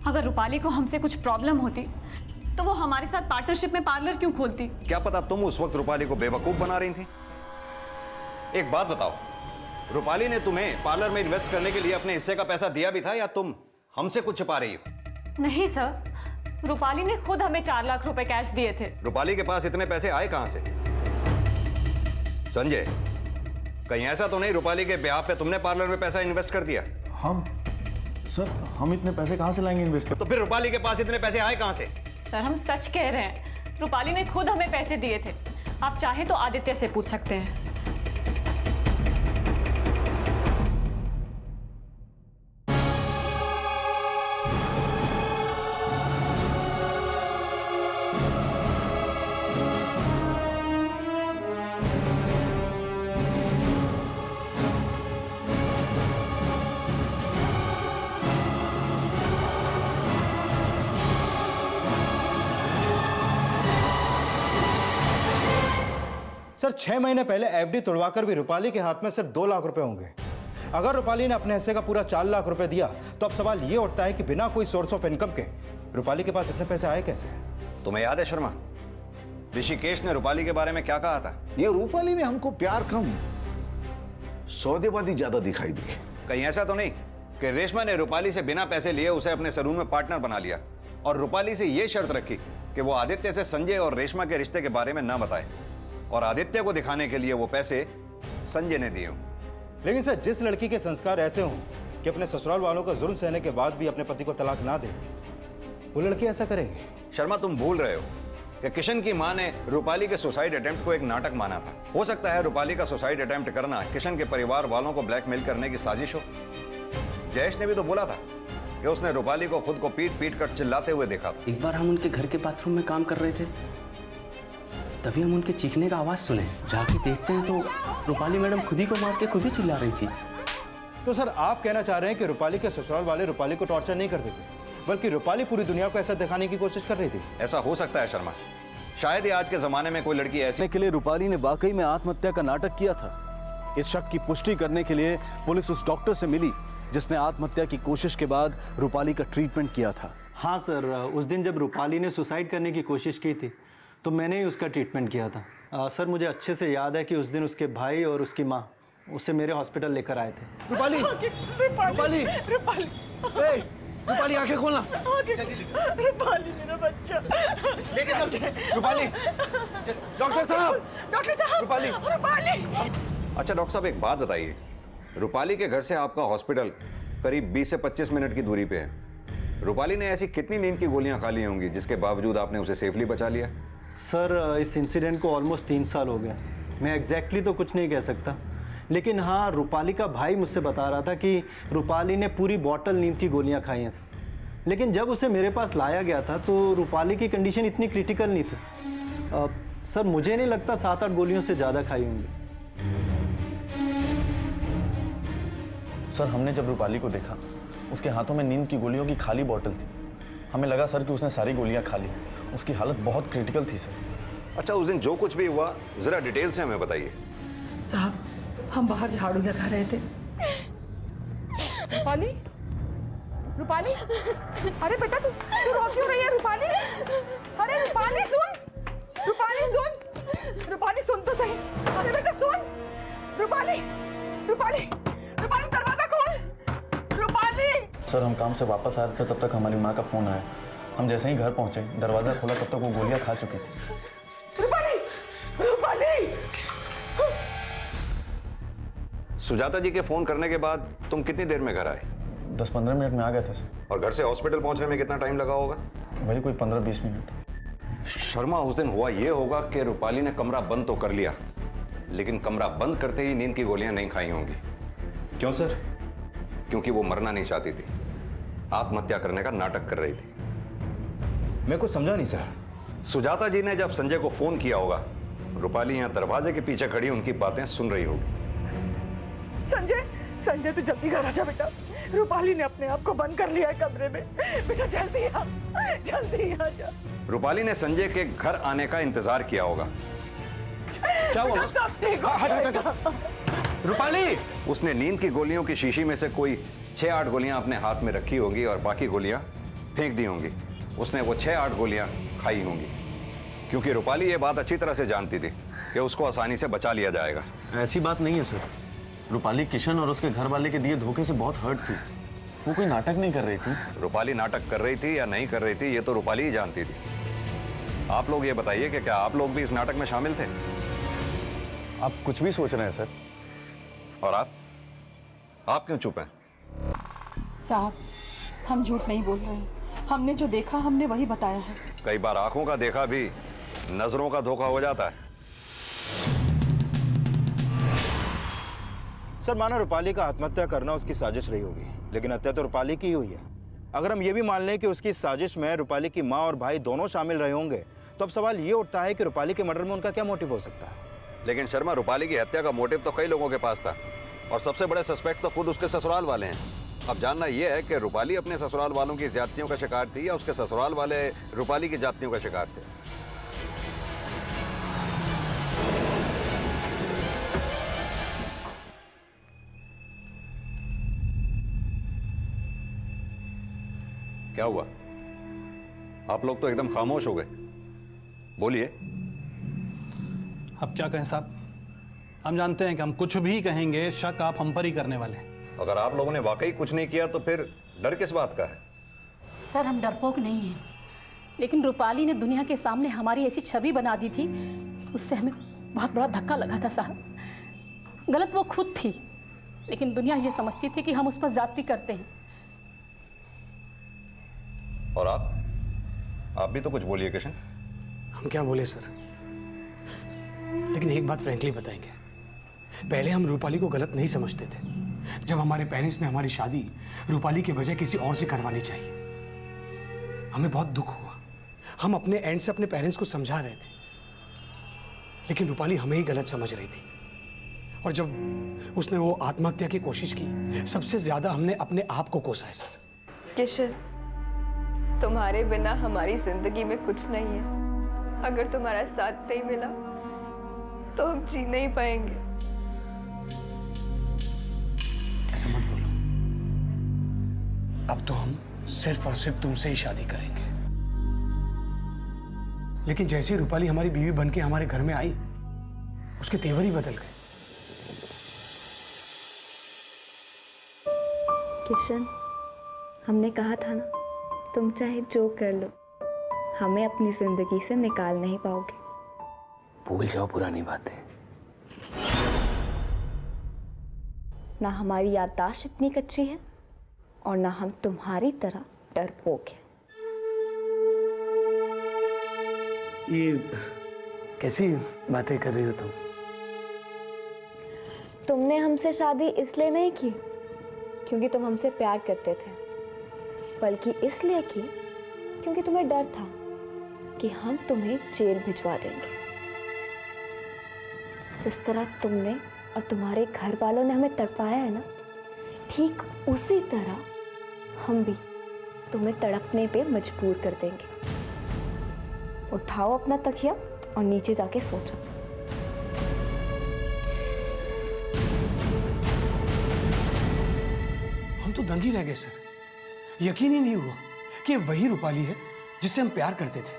अगर रूपाली को हमसे कुछ प्रॉब्लम होती तो वो हमारे साथ पार्टनरशिप में पार्लर क्यों खोलती? क्या पता तुम उस वक्त रूपाली को बेवकूफ बना रही थी। एक बात बताओ, रूपाली ने तुम्हें पार्लर में इन्वेस्ट करने के लिए अपने हिस्से का पैसा दिया भी था, या तुम हमसे कुछ छुपा रही हो? नहीं सर, रूपाली ने खुद हमें 4 लाख रुपए कैश दिए थे। रूपाली के पास इतने पैसे आए कहां से? संजय, कहीं ऐसा तो नहीं रूपाली के ब्याह पे तुमने पार्लर में पैसा इन्वेस्ट कर दिया? हम इतने पैसे कहां से लाएंगे इन्वेस्ट? तो फिर रूपाली के पास इतने पैसे आए कहां से? सर, हम सच कह रहे हैं, रूपाली ने खुद हमें पैसे दिए थे। आप चाहे तो आदित्य से पूछ सकते हैं। सर 6 महीने पहले एफडी तोड़वाकर भी रूपाली के हाथ में सिर्फ 2 लाख रुपए होंगे। अगर रूपाली ने अपने हिस्से का पूरा 4 लाख रुपए दिया तो अब सवाल ये उठता है कि बिना कोई सोर्स ऑफ इनकम के रूपाली के पास इतने पैसे आए कैसे? तुम्हें याद है शर्मा, ऋषिकेश ने रूपाली के बारे में क्या कहा था? ये रूपाली में हमको प्यार कम सौदेबाजी ज्यादा दिखाई दी। कहीं ऐसा तो नहीं कि रेशमा ने रूपाली से बिना पैसे लिए उसे अपने सलून में पार्टनर बना लिया और रूपाली से यह शर्त रखी कि वो आदित्य से संजय और रेशमा के रिश्ते के बारे में ना बताए, और आदित्य को दिखाने के लिए वो पैसे संजय ने दिए हों। लेकिन सर, जिस लड़की के संस्कार ऐसे हों कि अपने ससुराल वालों का जुर्म सहने के बाद भी अपने पति को तलाक ना दे, वो लड़की ऐसा करेगी? शर्मा, तुम भूल रहे हो कि किशन की मां ने रूपाली के सुसाइड अटेम्प्ट को एक नाटक माना था। हो सकता है रूपाली का सुसाइड अटेम्प्ट करना किशन के परिवार वालों को ब्लैकमेल करने की साजिश हो। जयेश ने भी तो बोला था कि उसने रूपाली को खुद को पीट पीट कर चिल्लाते हुए देखा था। एक बार हम उनके घर के बाथरूम में काम कर रहे थे, तभी हम उनके चीखने का आवाज सुने। जाके देखते हैं तो रूपाली मैडम खुद ही को मार के खुद ही चिल्ला रही थी। तो सर, आप कहना चाह रहे हैं कि रूपाली के ससुराल वाले रूपाली को टॉर्चर नहीं करते थे, बल्कि रूपाली पूरी दुनिया को ऐसा दिखाने की कोशिश कर रही थी? ऐसा हो सकता है शर्मा, शायद ही आज के जमाने में कोई लड़की ऐसी के लिए रूपाली ने वाकई में आत्महत्या का नाटक किया था। इस शक की पुष्टि करने के लिए पुलिस उस डॉक्टर से मिली जिसने आत्महत्या की कोशिश के बाद रूपाली का ट्रीटमेंट किया था। हाँ सर, उस दिन जब रूपाली ने सुसाइड करने की कोशिश की थी तो मैंने ही उसका ट्रीटमेंट किया था। सर, मुझे अच्छे से याद है कि उस दिन उसके भाई और उसकी माँ उसे मेरे हॉस्पिटल लेकर आए थे। रूपाली, रूपाली, रूपाली, रूपाली आंखें खोलना। रूपाली मेरा बच्चा। रूपाली, डॉक्टर साहब, डॉक्टर साहब, रूपाली, रूपाली। अच्छा डॉक्टर साहब, एक बात बताइए, रूपाली के घर से आपका हॉस्पिटल करीब 20 से 25 मिनट की दूरी पे है। रूपाली ने ऐसी कितनी नींद की गोलियां खा ली होंगी जिसके बावजूद आपने उसे सेफली बचा लिया? सर, इस इंसिडेंट को ऑलमोस्ट 3 साल हो गया। मैं एग्जैक्टली तो कुछ नहीं कह सकता, लेकिन हाँ, रूपाली का भाई मुझसे बता रहा था कि रूपाली ने पूरी बॉटल नींद की गोलियां खाई हैं सर। लेकिन जब उसे मेरे पास लाया गया था तो रूपाली की कंडीशन इतनी क्रिटिकल नहीं थी। सर, मुझे नहीं लगता 7-8 गोलियों से ज़्यादा खाई होंगी। सर, हमने जब रूपाली को देखा उसके हाथों में नींद की गोलियों की खाली बोतल थी। हमें लगा सर कि उसने सारी गोलियां खा ली। उसकी हालत बहुत क्रिटिकल थी सर। अच्छा, उस दिन जो कुछ भी हुआ जरा डिटेल से हमें बताइए। साहब, हम बाहर झाड़ू लगा रहे थे। रूपाली, रूपाली, अरे बेटा तू रो क्यों रही है रूपाली? अरे रूपाली सुन, रूपाली सुन, रूपाली सुन तो सही। अरे बेटा सुन, रूपाली, रूपाली, रूपाली दरवाजा खोल, रूपाली। सर, हम काम से वापस आ रहे थे तब तक हमारी माँ का फोन आया। हम जैसे ही घर पहुंचे, दरवाजा खोला तब तक वो गोलियां खा चुकी थी। रूपाली, रूपाली। सुजाता जी के फोन करने के बाद तुम कितनी देर में घर आए? 10-15 मिनट में आ गए थे सर। और घर से हॉस्पिटल पहुंचने में कितना टाइम लगा होगा? वही कोई 15-20 मिनट। शर्मा, उस दिन हुआ ये होगा कि रूपाली ने कमरा बंद तो कर लिया, लेकिन कमरा बंद करते ही नींद की गोलियां नहीं खाई होंगी। क्यों सर? क्योंकि वो मरना नहीं चाहती थी, आत्महत्या करने का नाटक कर रही थी। मैं कुछ समझा नहीं सर। सुजाता जी ने जब संजय को फोन किया होगा, रूपाली यहां दरवाजे के पीछे खड़ी उनकी बातें सुन रही होगी। संजय, संजय तू जल्दी घर आजा बेटा। रूपाली ने अपने आप को बंद कर लिया है कमरे में। बेटा जल्दी आ, जल्दी आ जा। रूपाली ने संजय के घर आने का इंतजार किया होगा। क्या हुआ? सब ठीक हो। रूपाली, उसने नींद की गोलियों की शीशी में से कोई 6-8 गोलियां अपने हाथ में रखी होंगी और बाकी गोलियां फेंक दी होंगी। उसने वो 6-8 गोलियां खाई होंगी, क्योंकि रूपाली ये बात अच्छी तरह से जानती थी कि उसको आसानी से बचा लिया जाएगा। ऐसी बात नहीं है सर। रूपाली किशन और उसके घर वाले के दिए धोखे से बहुत हर्ट थी। वो कोई नाटक नहीं कर रही थी। रूपाली नाटक कर रही थी या नहीं कर रही थी, ये तो रूपाली ही जानती थी। आप लोग ये बताइए कि क्या आप लोग भी इस नाटक में शामिल थे? आप कुछ भी सोच रहे हैं सर। और आप क्यों चुप हैं? साहब, हम झूठ नहीं बोल रहे हैं। हमने जो देखा हमने वही बताया है। कई बार आंखों का देखा भी नजरों का धोखा हो जाता है। सर, माना रूपाली का आत्महत्या करना उसकी साजिश रही होगी, लेकिन हत्या तो रूपाली की ही हुई है। अगर हम ये भी मान लें कि उसकी साजिश में रूपाली की माँ और भाई दोनों शामिल रहे होंगे, तो अब सवाल ये उठता है कि रूपाली के मर्डर में उनका क्या मोटिव हो सकता है? लेकिन शर्मा, रूपाली की हत्या का मोटिव तो कई लोगों के पास था, और सबसे बड़े सस्पेक्ट तो खुद उसके ससुराल वाले हैं। अब जानना यह है कि रूपाली अपने ससुराल वालों की ज्यादतियों का शिकार थी या उसके ससुराल वाले रूपाली की ज्यादतियों का शिकार थे। क्या हुआ? आप लोग तो एकदम खामोश हो गए। बोलिए। अब क्या कहें साहब, हम जानते हैं कि हम कुछ भी कहेंगे शक आप हम पर ही करने वाले हैं। अगर आप लोगों ने वाकई कुछ नहीं किया तो फिर डर किस बात का है? सर हम डरपोक नहीं हैं, लेकिन रूपाली ने दुनिया के सामने हमारी ऐसी छवि बना दी थी, उससे हमें बहुत बड़ा धक्का लगा था साहब। गलत वो खुद थी, लेकिन दुनिया ये समझती थी कि हम उस पर ज्यादती करते हैं। और आप भी तो कुछ बोलिए किशन। हम क्या बोले सर, लेकिन एक बात फ्रैंकली बताएंगे, पहले हम रूपाली को गलत नहीं समझते थे। जब हमारे पेरेंट्स ने हमारी शादी रूपाली के बजाय किसी और से करवानी चाहिए, हमें बहुत दुख हुआ। हम अपने एंड से अपने पेरेंट्स को समझा रहे थे, लेकिन रूपाली हमें ही गलत समझ रही थी। और जब उसने वो आत्महत्या की कोशिश की, सबसे ज्यादा हमने अपने आप को कोसा है सर। किशन, तुम्हारे बिना हमारी जिंदगी में कुछ नहीं है। अगर तुम्हारा साथ नहीं मिला तो हम जी नहीं पाएंगे। ऐसा मत बोलो, अब तो हम सिर्फ और सिर्फ तुमसे ही शादी करेंगे। लेकिन जैसे ही रूपाली हमारी बीवी बनके हमारे घर में आई, उसके तेवर ही बदल गए। किशन, हमने कहा था ना, तुम चाहे जो कर लो, हमें अपनी जिंदगी से निकाल नहीं पाओगे। भूल जाओ पुरानी बातें। ना हमारी याददाश्त इतनी कच्ची है और ना हम तुम्हारी तरह डरपोक हैं। ये कैसी बातें कर रही हो तुम? तुमने हमसे शादी इसलिए नहीं की क्योंकि तुम हमसे प्यार करते थे, बल्कि इसलिए की क्योंकि तुम्हें डर था कि हम तुम्हें जेल भिजवा देंगे। जिस तरह तुमने और तुम्हारे घर वालों ने हमें तड़पाया है ना, ठीक उसी तरह हम भी तुम्हें तड़पने पे मजबूर कर देंगे। उठाओ अपना तकिया और नीचे जाके सो जाओ। हम तो दंग ही रह गए सर। यकीन ही नहीं हुआ कि वही रूपाली है जिससे हम प्यार करते थे।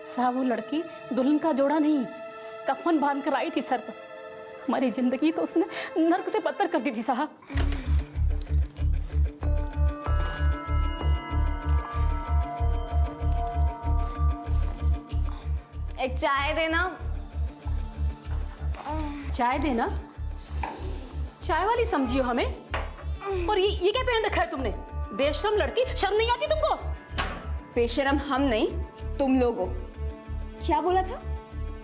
साहब वो लड़की दुल्हन का जोड़ा नहीं, कफन बांध कर आई थी सर पर। हमारी जिंदगी तो उसने नर्क से पत्थर कर दी थी साहब। एक चाय देना। चाय देना? चाय वाली समझी हो हमें? और ये क्या पहन रखा है तुमने? बेशरम लड़की, शर्म नहीं आती तुमको? बेशरम हम नहीं, तुम लोगों। क्या बोला था?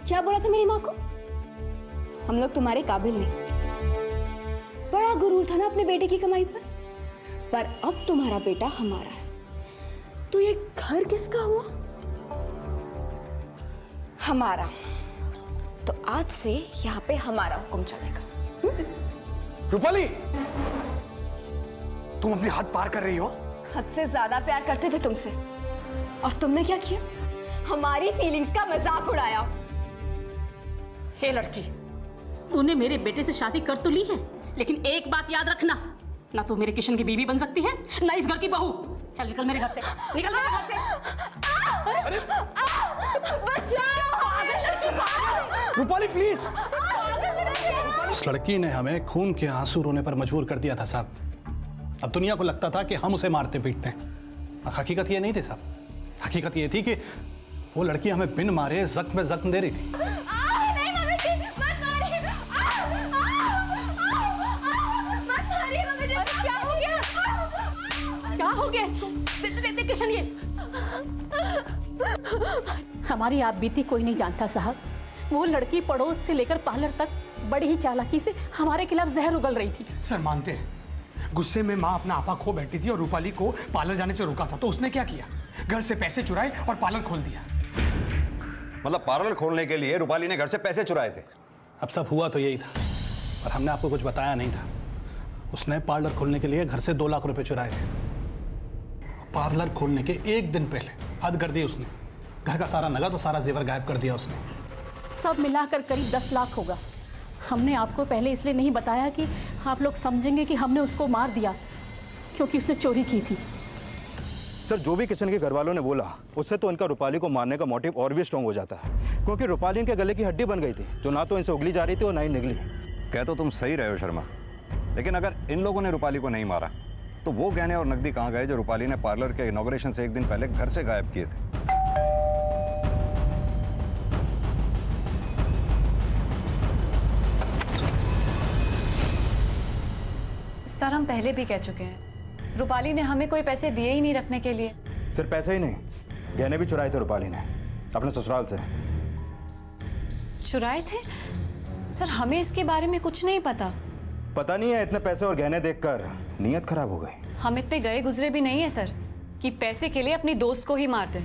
क्या बोला था मेरी माँ को? हम लोग तुम्हारे काबिल नहीं। बड़ा गुरूर था ना अपने बेटे की कमाई पर अब तुम्हारा बेटा हमारा है, तो ये घर किसका हुआ? हमारा। तो आज से यहाँ पे हमारा हुक्म चलेगा। रूपाली, तुम अपने हाथ पार कर रही हो। हद से ज्यादा प्यार करते थे तुमसे, और तुमने क्या किया? हमारी फीलिंग्स का मजाक उड़ाया। हे लड़की, तूने मेरे बेटे से शादी कर तो ली है, लेकिन एक बात याद रखना, ना तू मेरे किशन की बीवी बन सकती है, ना इस घर की बहू। चल निकल मेरे घर से, निकल मेरे घर से। रूपाली प्लीज। इस लड़की ने हमें खून के आंसू रोने पर मजबूर कर दिया था साहब। अब दुनिया को लगता था कि हम उसे मारते पीटते हैं। हकीकत ये नहीं थी साहब, हकीकत ये थी कि वो लड़की हमें बिन मारे जख्म में जख्म दे रही थी। क्या हो गया इसको? दे किशन ये। हमारी आप बीती कोई नहीं जानता साहब। वो लड़की पड़ोस से लेकर पार्लर तक बड़ी ही चालाकी से हमारे खिलाफ जहर उगल रही थी। सर मानते हैं, गुस्से में माँ अपना आपा खो बैठी थी और रूपाली को पार्लर जाने से रोका था, तो उसने क्या किया? घर से पैसे चुराए और पार्लर खोल दिया। मतलब पार्लर खोलने के लिए रूपाली ने घर से पैसे चुराए थे? अब सब हुआ तो यही था, और हमने आपको कुछ बताया नहीं था। उसने पार्लर खोलने के लिए घर से 2 लाख रुपए चुराए थे। पार्लर खोलने के एक दिन पहले हद कर दी उसने। घर का सारा नगद और सारा जेवर गायब कर दिया उसने। सब मिलाकर करीब 10 लाख होगा। हमने आपको पहले इसलिए नहीं बताया कि आप लोग समझेंगे कि हमने उसको मार दिया, क्योंकि उसने चोरी की थी। सर जो भी किशन के घर वालों ने बोला उससे तो इनका रूपाली को मारने का मोटिव और भी स्ट्रांग हो जाता है, क्योंकि रूपाली इनके गले की हड्डी बन गई थी जो ना तो इनसे उगली जा रही थी और ना ही निगली। कह तो तुम सही रहे हो शर्मा, लेकिन अगर इन लोगों ने रूपाली को नहीं मारा तो वो गहने और नकदी कहाँ गए जो रूपाली ने पार्लर के इनॉग्रेशन से एक दिन पहले घर से गायब किए थे? सर हम पहले भी कह चुके हैं, रूपाली ने हमें कोई पैसे दिए ही नहीं रखने के लिए। सिर्फ पैसे ही नहीं, गहने भी चुराए थे रूपाली ने अपने ससुराल से। चुराए थे? सर हमें इसके बारे में कुछ नहीं पता। पता नहीं है, इतने पैसे और गहने देखकर नीयत खराब हो गई। हम इतने गए गुजरे भी नहीं है सर कि पैसे के लिए अपनी दोस्त को ही मार दें।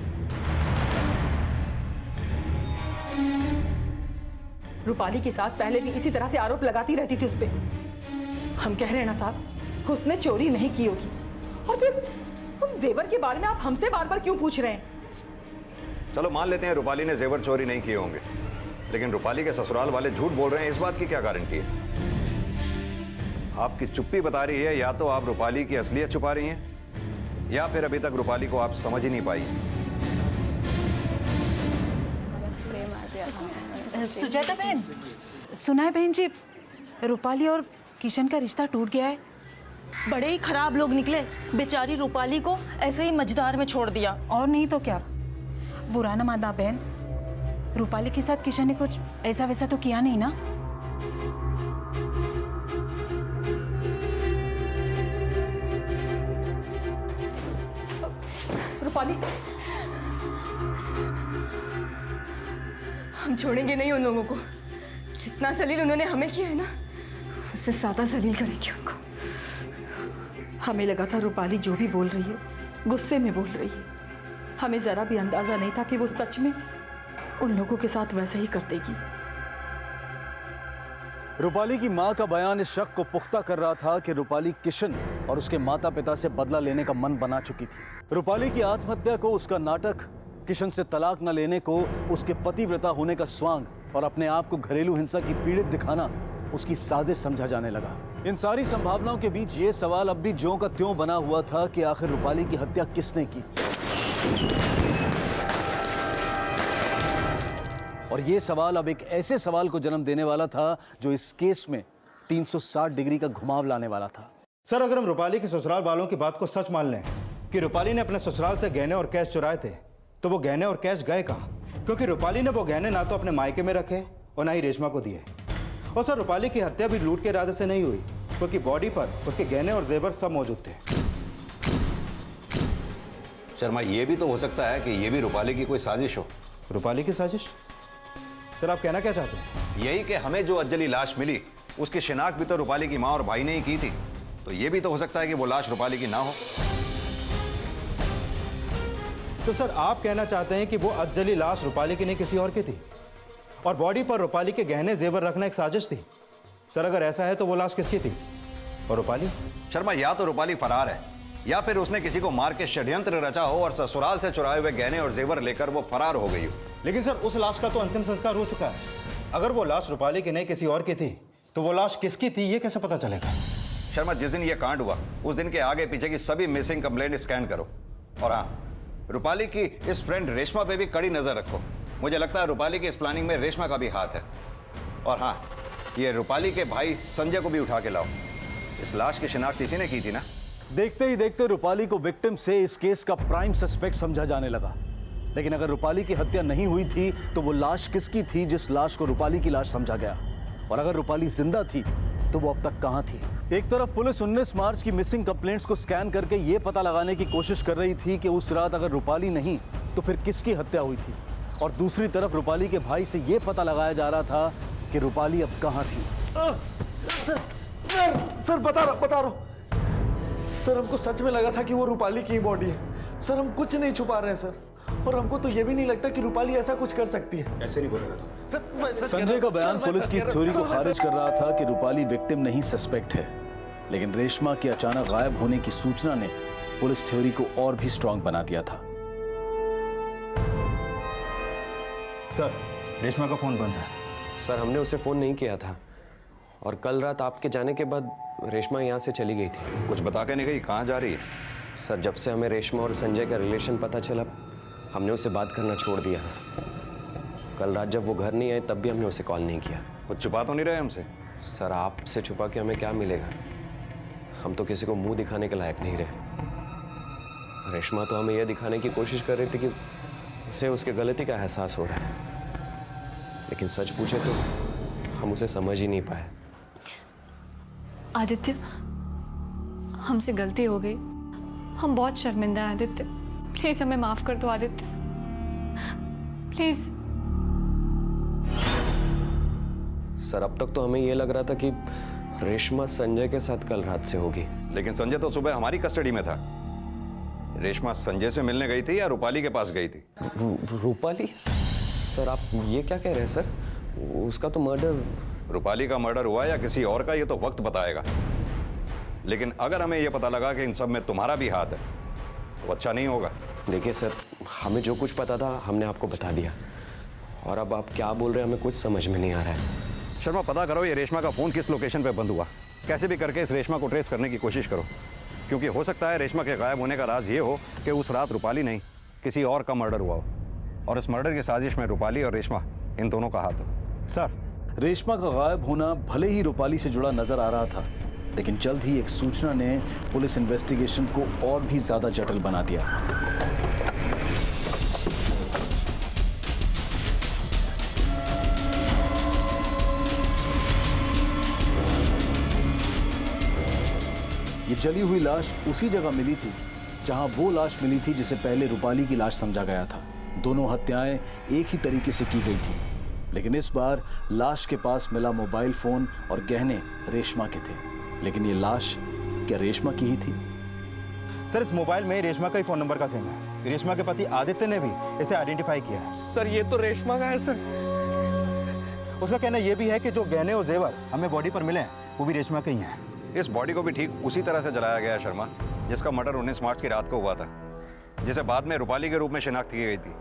रूपाली की सास पहले भी इसी तरह से आरोप लगाती रहती थी उस पे। हम कह रहे हैं ना साहब, उसने चोरी नहीं की होगी। और फिर उन जेवर के बारे में आप हमसे बार बार क्यों पूछ रहे हैं? चलो मान लेते हैं रूपाली ने जेवर चोरी नहीं किए होंगे, लेकिन रूपाली के ससुराल वाले झूठ बोल रहे हैं, इस बात की क्या गारंटी है? आपकी चुप्पी बता रही है या तो आप रूपाली की असलियत छुपा रही हैं, या फिर अभी तक रूपाली को आप समझ ही नहीं पाई। सुजाता बहन, सुना है बहन जी, रूपाली और किशन का रिश्ता टूट गया है। बड़े ही खराब लोग निकले, बेचारी रूपाली को ऐसे ही मझधार में छोड़ दिया। और नहीं तो क्या, बुरा ना मानना बहन, रूपाली के साथ किशन ने कुछ ऐसा वैसा तो किया नहीं ना? रूपाली, हम छोड़ेंगे नहीं उन लोगों को। जितना सलील उन्होंने हमें किया है ना, उससे ज्यादा सलील करेंगे उनको। हमें लगा था रूपाली जो भी बोल रही है गुस्से में बोल रही है। हमें जरा भी अंदाजा नहीं था कि वो सच में उन लोगों के साथ वैसा ही कर देगी। रूपाली की मां का बयान इस शक को पुख्ता कर रहा था कि रूपाली किशन और उसके माता पिता से बदला लेने का मन बना चुकी थी। रूपाली की आत्महत्या को उसका नाटक, किशन से तलाक न लेने को उसके पतिव्रता होने का स्वांग और अपने आप को घरेलू हिंसा की पीड़ित दिखाना उसकी साजिश समझा जाने लगा। इन सारी संभावनाओं के बीच ये सवाल अब भी ज्यों का त्यों बना हुआ था कि आखिर रूपाली की हत्या किसने की। और ये सवाल अब एक ऐसे सवाल को जन्म देने वाला था जो इस केस में 360 डिग्री का घुमाव लाने वाला था। सर अगर हम रूपाली के ससुराल वालों की बात को सच मान लें कि रूपाली ने अपने ससुराल से गहने और कैश चुराए थे, तो वो गहने और कैश गए कहाँ? क्योंकि रूपाली ने वो गहने ना तो अपने मायके में रखे और ना ही रेशमा को दिए। और सर रूपाली की हत्या भी लूट के इरादे से नहीं हुई, क्योंकि बॉडी पर उसके गहने और जेवर सब मौजूद थे। शर्मा ये भी तो हो सकता है कि ये भी रूपाली की कोई साजिश हो। रूपाली की साजिश? सर आप कहना क्या चाहते हैं? यही कि हमें जो अज्जली लाश मिली उसकी शिनाख्त भी तो रूपाली की माँ और भाई ने ही की थी, तो ये भी तो हो सकता है कि वो लाश रूपाली की ना हो। तो सर आप कहना चाहते हैं कि वो अज्जली लाश रूपाली की नहीं किसी और की थी, और बॉडी पर रूपाली के गहने जेवर रखना एक साजिश थी। सर अगर ऐसा है तो वो लाश किसकी थी और रूपाली? शर्मा या तो रूपाली फरार है या फिर उसने किसी को मार के षड्यंत्र रचा हो और ससुराल से चुराए हुए गहने और जेवर लेकर वो फरार हो गई हो। लेकिन सर उस लाश का तो अंतिम संस्कार हो चुका है। अगर वो लाश रूपाली की नहीं किसी और की थी तो वो लाश किसकी थी ये कैसे पता चलेगा? शर्मा जिस दिन ये कांड हुआ उस दिन के आगे पीछे की सभी मिसिंग कंप्लेंट स्कैन करो, और हाँ रूपाली की इस फ्रेंड रेशमा पे भी कड़ी नजर रखो। मुझे लगता है रूपाली की इस प्लानिंग में रेशमा का भी हाथ है। और हाँ ये रूपाली के भाई संजय को भी उठा के लाओ, इस लाश की शिनाख्त इसी ने की थी ना। देखते ही देखते रूपाली को विक्टिम से इस केस का प्राइम सस्पेक्ट समझा जाने लगा। लेकिन अगर रूपाली की हत्या नहीं हुई थी तो वो लाश किसकी थी जिस लाश को रूपाली की लाश समझा गया? और अगर रूपाली जिंदा थी तो वो अब तक कहां थी? एक तरफ पुलिस 19 मार्च की मिसिंग कंप्लेंट्स को स्कैन करके ये पता लगाने की कोशिश कर रही थी कि उस रात अगर रूपाली नहीं तो फिर किसकी हत्या हुई थी, और दूसरी तरफ रूपाली के भाई से ये पता लगाया जा रहा था कि रूपाली अब कहां थी। सर बता रहा हूँ सर, हमको सच में लगा था कि वो रूपाली की बॉडी है। सर हम कुछ नहीं छुपा रहे हैं सर, और हमको तो ये भी नहीं लगता कि रूपाली ऐसा कुछ कर सकती है। ऐसे नहीं बोलेगा सर। संजय का बयान पुलिस की इस थ्योरी को खारिज कर रहा था कि रूपाली विक्टिम नहीं सस्पेक्ट है, लेकिन रेशमा के अचानक गायब होने की सूचना ने पुलिस थ्योरी को और भी स्ट्रांग बना दिया था। सर रेशमा का फोन बंद है। सर हमने उसे फोन नहीं किया था, और कल रात आपके जाने के बाद रेशमा यहाँ से चली गई थी। कुछ बता के नहीं गई कहाँ जा रही है? सर जब से हमें रेशमा और संजय का रिलेशन पता चला हमने उससे बात करना छोड़ दिया। कल रात जब वो घर नहीं आए तब भी हमने उसे कॉल नहीं किया। कुछ छुपा तो नहीं रहे हमसे? सर आपसे छुपा के हमें क्या मिलेगा? हम तो किसी को मुंह दिखाने के लायक नहीं रहे। रेशमा तो हमें यह दिखाने की कोशिश कर रही थी कि उसे उसके गलती का एहसास हो रहा है, लेकिन सच पूछे तो हम उसे समझ ही नहीं पाए। आदित्य, हमसे गलती हो गई, हम बहुत शर्मिंदा हैं आदित्य। प्लीज हमें माफ कर दो आदित्य, प्लीज। सर अब तक तो हमें यह लग रहा था कि रेशमा संजय के साथ कल रात से होगी, लेकिन संजय तो सुबह हमारी कस्टडी में था। रेशमा संजय से मिलने गई थी या रूपाली के पास गई थी? रूपाली? सर आप ये क्या कह रहे हैं सर? उसका तो मर्डर। रूपाली का मर्डर हुआ या किसी और का, ये तो वक्त बताएगा। लेकिन अगर हमें यह पता लगा कि इन सब में तुम्हारा भी हाथ है तो अच्छा नहीं होगा। देखिए सर, हमें जो कुछ पता था हमने आपको बता दिया, और अब आप क्या बोल रहे हैं हमें कुछ समझ में नहीं आ रहा है। शर्मा, पता करो ये रेशमा का फोन किस लोकेशन पे बंद हुआ। कैसे भी करके इस रेशमा को ट्रेस करने की कोशिश करो, क्योंकि हो सकता है रेशमा के गायब होने का राज ये हो कि उस रात रूपाली नहीं किसी और का मर्डर हुआ हो, और इस मर्डर की साजिश में रूपाली और रेशमा इन दोनों का हाथ हो। सर, रेशमा का गायब होना भले ही रूपाली से जुड़ा नजर आ रहा था, लेकिन जल्द ही एक सूचना ने पुलिस इन्वेस्टिगेशन को और भी ज्यादा जटिल बना दिया। ये जली हुई लाश उसी जगह मिली थी जहां वो लाश मिली थी जिसे पहले रूपाली की लाश समझा गया था। दोनों हत्याएं एक ही तरीके से की गई थी, लेकिन इस बार लाश के पास मिला मोबाइल फोन और गहने रेशमा के थे। लेकिन ये लाश क्या रेशमा की ही थी? सर, इस मोबाइल में रेशमा का ही फोन नंबर का सिम है। रेशमा के पति आदित्य ने भी इसे आइडेंटिफाई किया है। सर ये तो रेशमा का है सर। उसका कहना यह भी है कि जो गहने और जेवर हमें बॉडी पर मिले हैं वो भी रेशमा के ही हैं। इस बॉडी को भी ठीक उसी तरह से जलाया गया है शर्मा, जिसका मर्डर 19 मार्च की रात को हुआ था, जिसे बाद में रूपाली के रूप में शिनाख्त की गई थी।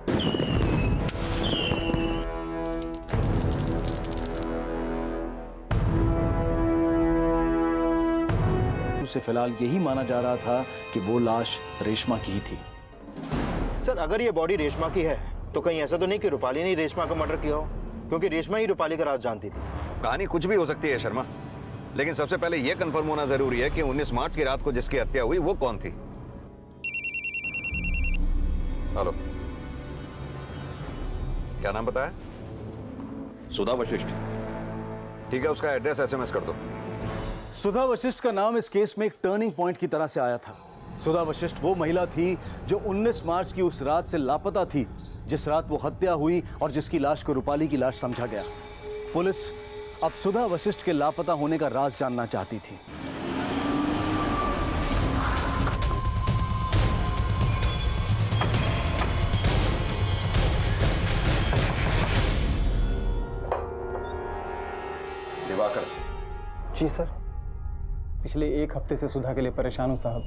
उसे फिलहाल यही माना जा रहा था कि वो लाश रेशमा की ही थी। सर, अगर ये बॉडी रेशमा की है तो कहीं ऐसा तो नहीं कि रूपाली ने रेशमा का मर्डर किया हो, क्योंकि रेशमा ही रूपाली का राज जानती थी। कहानी कुछ भी हो सकती है शर्मा, लेकिन सबसे पहले यह कंफर्म होना जरूरी है कि 19 मार्च की रात को जिसकी हत्या हुई वो कौन थी। हेलो, क्या नाम बताया? सुधा वशिष्ठ। ठीक है, उसका एड्रेस एसएमएस कर दो। सुधा वशिष्ठ का नाम इस केस में एक टर्निंग पॉइंट की तरह से आया था। सुधा वशिष्ठ वो महिला थी जो 19 मार्च की उस रात से लापता थी, जिस रात वो हत्या हुई और जिसकी लाश को रूपाली की लाश समझा गया। पुलिस अब सुधा वशिष्ठ के लापता होने का राज जानना चाहती थी। दिवाकर। जी सर, पिछले एक हफ्ते से सुधा के लिए परेशान हूँ साहब।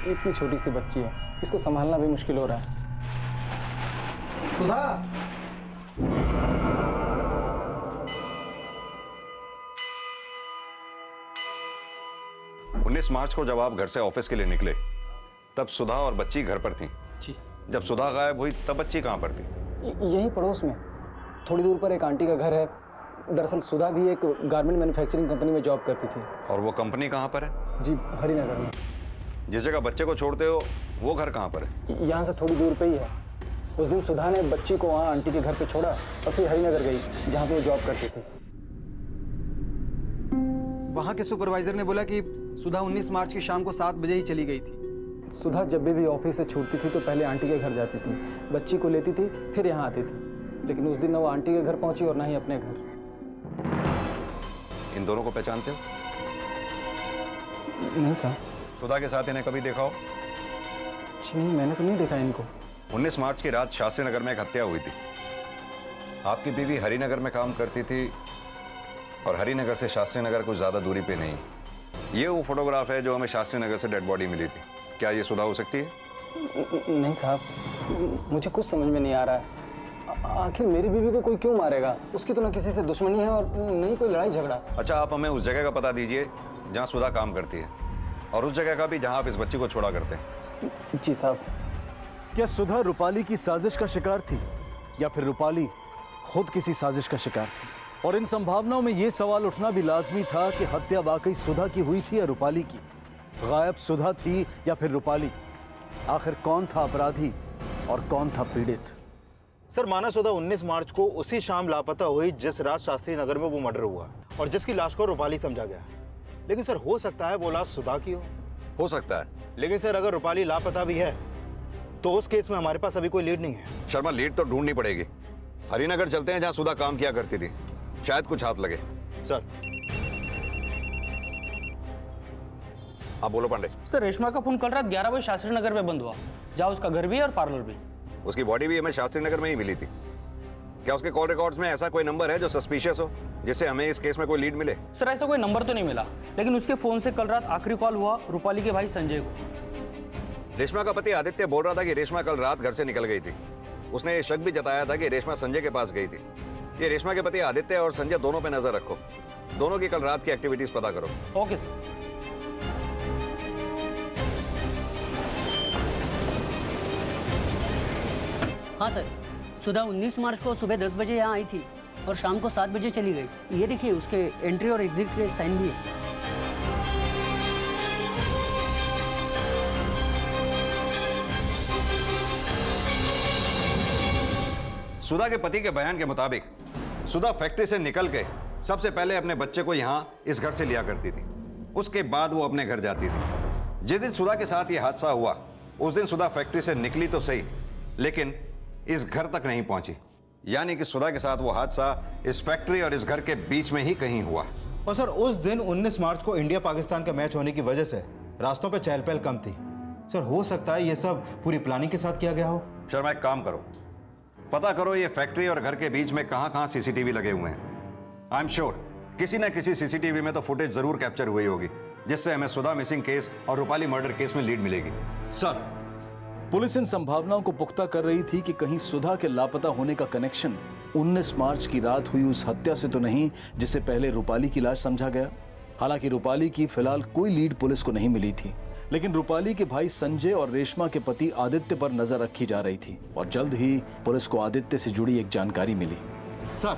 इतनी छोटी सी बच्ची है, इसको संभालना भी मुश्किल हो रहा है। सुधा! 19 मार्च को जब आप घर से ऑफिस के लिए निकले तब सुधा और बच्ची घर पर थी। जी। जब सुधा गायब हुई तब बच्ची कहाँ पर थी? यही पड़ोस में, थोड़ी दूर पर एक आंटी का घर है। दरअसल सुधा भी एक गारमेंट मैन्युफैक्चरिंग कंपनी में जॉब करती थी। और वो कंपनी कहाँ पर है? जी, हरिनगर में। जिस जगह बच्चे को छोड़ते हो वो घर कहाँ पर है? यहाँ से थोड़ी दूर पे ही है। उस दिन सुधा ने बच्ची को वहाँ आंटी के घर पे छोड़ा और फिर हरिनगर गई जहाँ पे वो जॉब करती थी। वहाँ के सुपरवाइजर ने बोला कि सुधा 19 मार्च की शाम को 7 बजे ही चली गई थी। सुधा जब भी ऑफिस से छूटती थी तो पहले आंटी के घर जाती थी, बच्ची को लेती थी, फिर यहाँ आती थी। लेकिन उस दिन ना वो आंटी के घर पहुंची और ना ही अपने घर। इन दोनों को पहचानते हो? नहीं साहब। सुधा के साथ इन्हें कभी देखा हो? नहीं, मैंने तो नहीं देखा इनको। 19 मार्च की रात शास्त्री नगर में एक हत्या हुई थी। आपकी बीवी हरिनगर में काम करती थी और हरिनगर से शास्त्री नगर कुछ ज्यादा दूरी पे नहीं। ये वो फोटोग्राफ है जो हमें शास्त्री नगर से डेड बॉडी मिली थी। क्या ये सुधा हो सकती है? नहीं साहब, मुझे कुछ समझ में नहीं आ रहा है। आखिर मेरी बीवी को कोई क्यों मारेगा? उसकी तो ना किसी से दुश्मनी है और नहीं कोई लड़ाई झगड़ा। अच्छा, आप हमें उस जगह का पता दीजिए जहाँ सुधा काम करती है, और उस जगह का भी जहाँ आप इस बच्ची को छोड़ा करते हैं। जी साहब। क्या सुधा रूपाली की साजिश का शिकार थी या फिर रूपाली खुद किसी साजिश का शिकार थी? और इन संभावनाओं में यह सवाल उठना भी लाजमी था कि हत्या वाकई सुधा की हुई थी या रूपाली की? गायब सुधा थी या फिर रूपाली? आखिर कौन था अपराधी और कौन था पीड़ित? सर, माना सुधा 19 मार्च को उसी शाम लापता हुई जिस रात शास्त्री नगर में वो मर्डर हुआ और जिसकी लाश को रूपाली समझा गया। लेकिन सर, हो सकता है वो लाश सुधा की हो सकता है। लेकिन सर, अगर रूपाली लापता भी है तो उस केस में हमारे पास अभी कोई लीड नहीं है। शर्मा, लीड तो ढूंढनी पड़ेगी। हरिनगर चलते हैं, जहां सुधा काम किया करती थी, शायद कुछ हाथ लगे। सर। हाँ बोलो पांडे। सर, रेशमा का फोन कल रात 11 बजे शास्त्री नगर में बंद हुआ, जहाँ उसका घर भी है और पार्लर भी। उसकी बॉडी भी हमें शास्त्री नगर में ही मिली थी। क्या उसके कॉल रिकॉर्ड्स में ऐसा कोई नंबर है जो सस्पिशियस हो, जिससे हमें इस केस में कोई लीड मिले? सर, ऐसा कोई नंबर तो नहीं मिला, लेकिन उसके फोन से कल रात आखिरी कॉल हुआ रूपाली के भाई संजय को। रेशमा का पति आदित्य बोल रहा था कि रेशमा कल रात घर से निकल गई थी। उसने ये शक भी जताया था कि रेशमा संजय के पास गई थी। ये रेशमा के पति आदित्य और संजय दोनों पे नजर रखो, दोनों की कल रात की एक्टिविटीज पता करो। Okay sir. हाँ सर, सुधा 19 मार्च को सुबह 10 बजे यहाँ आई थी और शाम को 7 बजे चली गई। ये देखिए, उसके एंट्री और एग्जिट के साइन भी है। सुधा के पति के बयान के मुताबिक सुधा फैक्ट्री से निकल के सबसे पहले अपने बच्चे को यहाँ इस घर से लिया करती थी। उसके बाद वो अपने घर जाती थी। जिस दिन सुधा के साथ ये हादसा हुआ उस दिन सुधा फैक्ट्री से निकली तो सही, लेकिन इस घर तक नहीं पहुंची। यानी कि सुधा के साथ वो हादसा इस फैक्ट्री और इस घर के बीच में ही कहीं हुआ। और सर, उस दिन 19 मार्च को इंडिया पाकिस्तान का मैच होने की वजह से रास्तों पे चहल पहल कम थी। सर, हो सकता है ये सब पूरी प्लानिंग के साथ किया गया हो। शर्मा, एक काम करो, पता करो ये फैक्ट्री और घर के बीच में कहां-कहां सीसीटीवी लगे हुए हैं। आई एम श्योर किसी न किसी सीसीटीवी में तो फुटेज जरूर कैप्चर हुई होगी, जिससे हमें सुधा मिसिंग केस और रूपाली मर्डर केस में लीड मिलेगी। सर, पुलिस इन संभावनाओं को पुख्ता कर रही थी कि कहीं सुधा के लापता होने का कनेक्शन 19 मार्च की रात हुई उस हत्या से तो नहीं जिसे पहले रूपाली की लाश समझा गया। हालांकि रूपाली की फिलहाल कोई लीड पुलिस को नहीं मिली थी, लेकिन रूपाली के भाई संजय और रेशमा के पति आदित्य पर नजर रखी जा रही थी और जल्द ही पुलिस को आदित्य से जुड़ी एक जानकारी मिली। सर,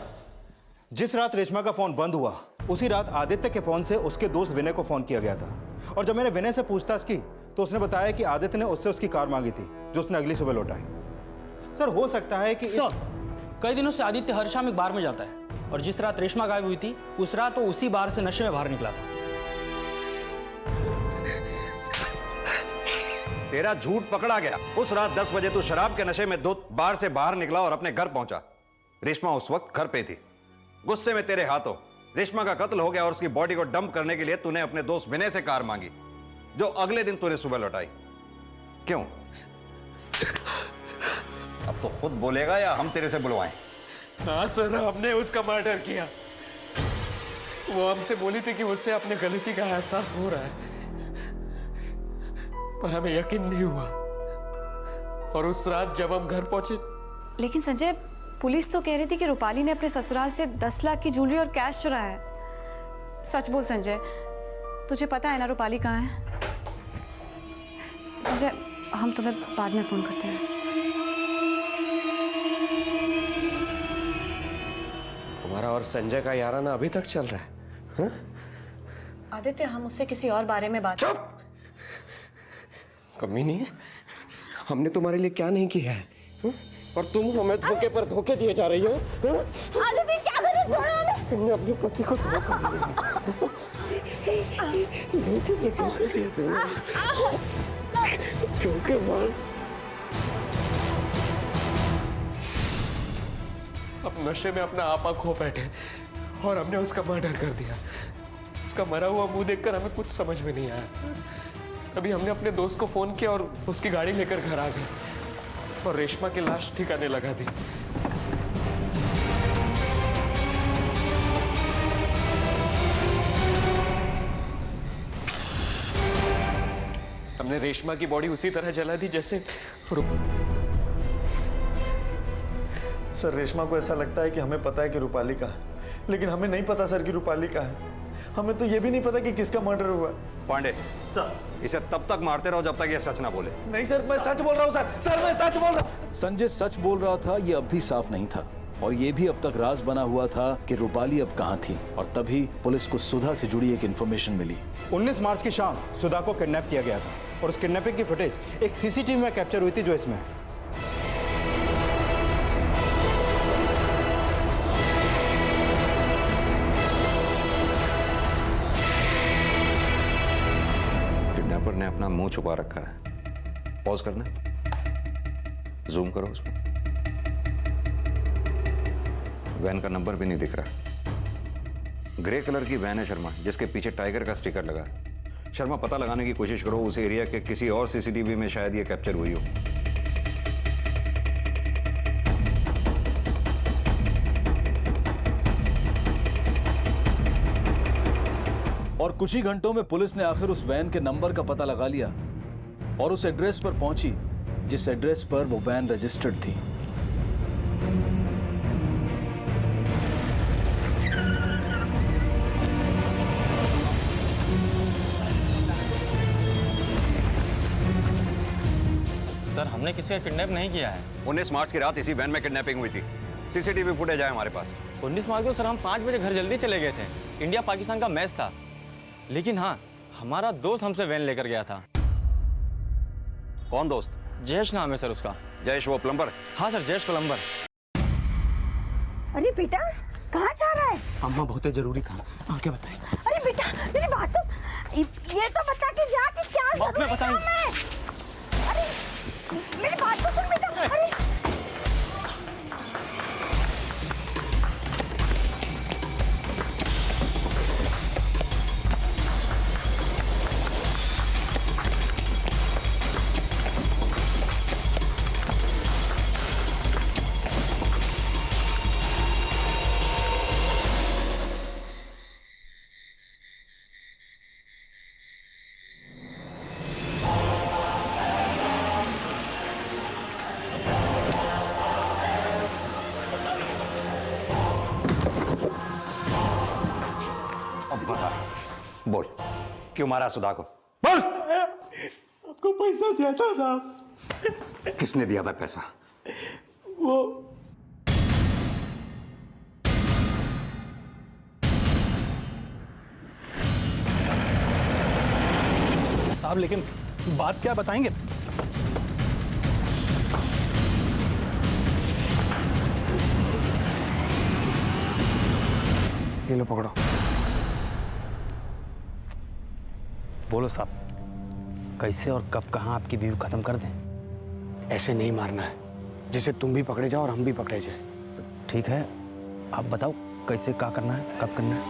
जिस रात रेशमा का फोन बंद हुआ उसी रात आदित्य के फोन से उसके दोस्त विनय को फोन किया गया था। और जब मैंने विनय से पूछताछ की तो उसने बताया कि आदित्य ने उससे उसकी कार मांगी थी, जो उसने अगली सुबह लौटाई। सर, हो सकता है कि सर, कई दिनों से आदित्य हर शाम एक बार में जाता है और जिस रात रेशमा गायब हुई थी उस रात वो उसी बार से नशे में बाहर निकला था। तेरा झूठ पकड़ा गया। उस रात 10 बजे तू शराब के नशे में बार से बाहर निकला और अपने घर पहुंचा। रेशमा उस वक्त घर पे थी। गुस्से में तेरे हाथों रेशमा का कत्ल हो गया और उसकी बॉडी को डंप करने के लिए तूने अपने दोस्त विनय से कार मांगी, जो अगले दिन तूने सुबह लौटाई। क्यों? अब तो खुद बोलेगा या हम तेरे से बुलवाएं? हाँ सर, हमने उसका मर्डर किया। वो हमसे बोली थी कि उससे अपने गलती का एहसास हो रहा है, पर हमें यकीन नहीं हुआ। और उस रात जब हम घर पहुंचे। लेकिन संजय, पुलिस तो कह रही थी कि रूपाली ने अपने ससुराल से 10 लाख की ज्वेलरी और कैश चुराया है। सच बोल संजय, तुझे पता है ना रूपाली कहाँ है? संजय, हम तुम्हें बाद में फोन करते हैं। तुम्हारा और संजय का याराना अभी तक चल रहा है? हा? आदित्य, हम उससे किसी और बारे में बात। कमी नहीं है? हमने तुम्हारे लिए क्या नहीं किया है? हा? और तुम हमें धोखे पर धोखे दिए जा रही हो। आदित्य, क्या कर रहे हो? छोड़ो हमें। तुमने अपने पति को धोखा दिया। धोखे पे धोखे दिए तुमने। धोखेबाज। अब नशे में अपना आपा खो बैठे और हमने उसका मर्डर कर दिया। उसका मरा हुआ मुंह देखकर हमें कुछ समझ में नहीं आया। तभी हमने अपने दोस्त को फोन किया और उसकी गाड़ी लेकर घर आ गए और रेशमा की लाश ठिकाने लगा दी। हमने रेशमा की बॉडी उसी तरह जला दी जैसे सर, रेशमा को ऐसा लगता है कि हमें पता है कि रूपाली का है, लेकिन हमें नहीं पता सर कि रूपाली का है। हमें तो ये भी नहीं पता कि किसका मर्डर हुआ। पांडे सर, इसे तब तक मारते रहो जब तक ये सच ना बोले। नहीं सर, मैं सच बोल रहा हूँ सर। सर, मैं सच बोल रहा हूँ। संजय सच बोल रहा था, ये अब भी साफ नहीं था और ये भी अब तक राज बना हुआ था कि रूपाली अब कहाँ थी। और तभी पुलिस को सुधा से जुड़ी एक इंफॉर्मेशन मिली। 19 मार्च की शाम सुधा को किडनैप किया गया था और उस किडनैपिंग की फुटेज एक सीसीटीवी में कैप्चर हुई थी जो इसमें है। किडनैपर ने अपना मुंह छुपा रखा है। पॉज करना, जूम करो उसमें। वैन का नंबर भी नहीं दिख रहा। ग्रे कलर की वैन है शर्मा, जिसके पीछे टाइगर का स्टिकर लगा है। शर्मा, पता लगाने की कोशिश करो उस एरिया के किसी और सीसीटीवी में शायद ये कैप्चर हुई हो। और कुछ ही घंटों में पुलिस ने आखिर उस वैन के नंबर का पता लगा लिया और उस एड्रेस पर पहुंची जिस एड्रेस पर वो वैन रजिस्टर्ड थी। सर, हमने किसी का किडनैप नहीं किया है। 19 मार्च की रात इसी वैन में किडनैपिंग हुई थी। सीसीटीवी फुटेज है हमारे पास। 19 मार्च को सर हम 5 बजे घर जल्दी चले गए थे। इंडिया पाकिस्तान का मैच था। लेकिन हाँ, हमारा दोस्त हमसे वैन लेकर गया था। कौन दोस्त? जयेश नाम है सर उसका। जयेश वो प्लम्बर? हाँ सर, जयेश प्लम्बर। अरे बेटा, कहाँ जा रहा है? अम्मा, बहुत जरूरी काम। आके बताएं। अरे बेटा, मेरी बात तो ये तो बता के जा कि क्या बाद में बताएं। अरे मेरी बात तो सुन बेटा। अरे बोल, क्यों मारा सुधा को? बोल। आपको पैसा दिया था साहब। किसने दिया था पैसा? वो साहब, लेकिन बात क्या बताएंगे? ये लो पकड़ो। बोलो साहब, कैसे और कब कहाँ आपकी बीवी खत्म कर दें? ऐसे नहीं मारना है जिससे तुम भी पकड़े जाओ और हम भी पकड़े जाए। ठीक है, आप बताओ कैसे क्या करना है, कब करना है?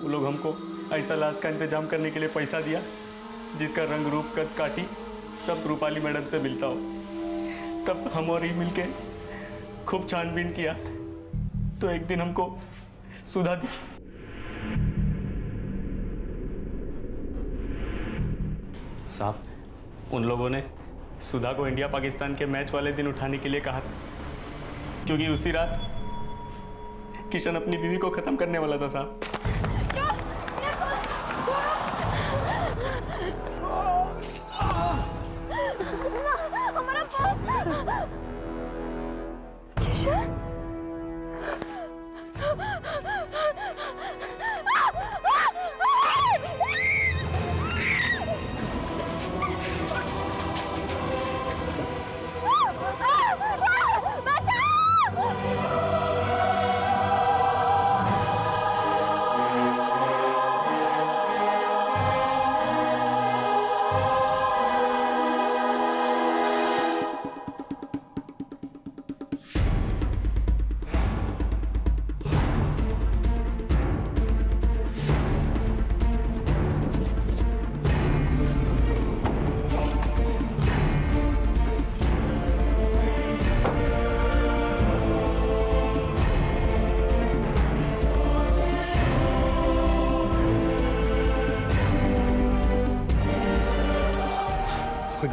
वो लोग हमको ऐसा लाश का इंतजाम करने के लिए पैसा दिया जिसका रंग रूप कद काटी सब रूपाली मैडम से मिलता हो। तब हम और ही मिलके खूब छानबीन किया तो एक दिन हमको सुधा दिखी। साहब, उन लोगों ने सुधा को इंडिया पाकिस्तान के मैच वाले दिन उठाने के लिए कहा था, क्योंकि उसी रात किशन अपनी बीवी को खत्म करने वाला था साहब। हमारा पास किशन।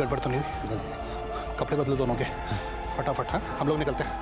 गड़बड़ तो नहीं हुई? कपड़े बदलो दोनों के फटाफट। हाँ, हम लोग निकलते हैं।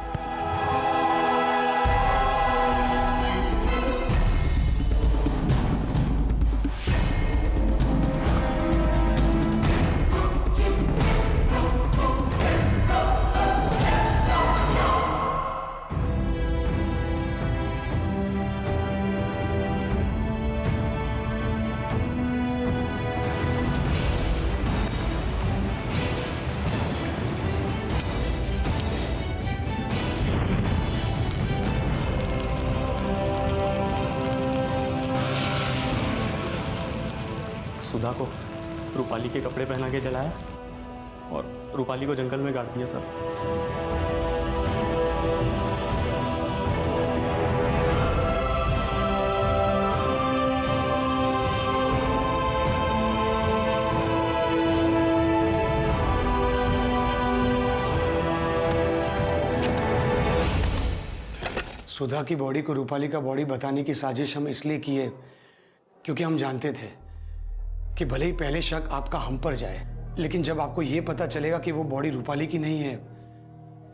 सुधा को रूपाली के कपड़े पहना के जलाया और रूपाली को जंगल में गाड़ दिया सब। सुधा की बॉडी को रूपाली का बॉडी बताने की साजिश हम इसलिए की है क्योंकि हम जानते थे कि भले ही पहले शक आपका हम पर जाए, लेकिन जब आपको यह पता चलेगा कि वो बॉडी रूपाली की नहीं है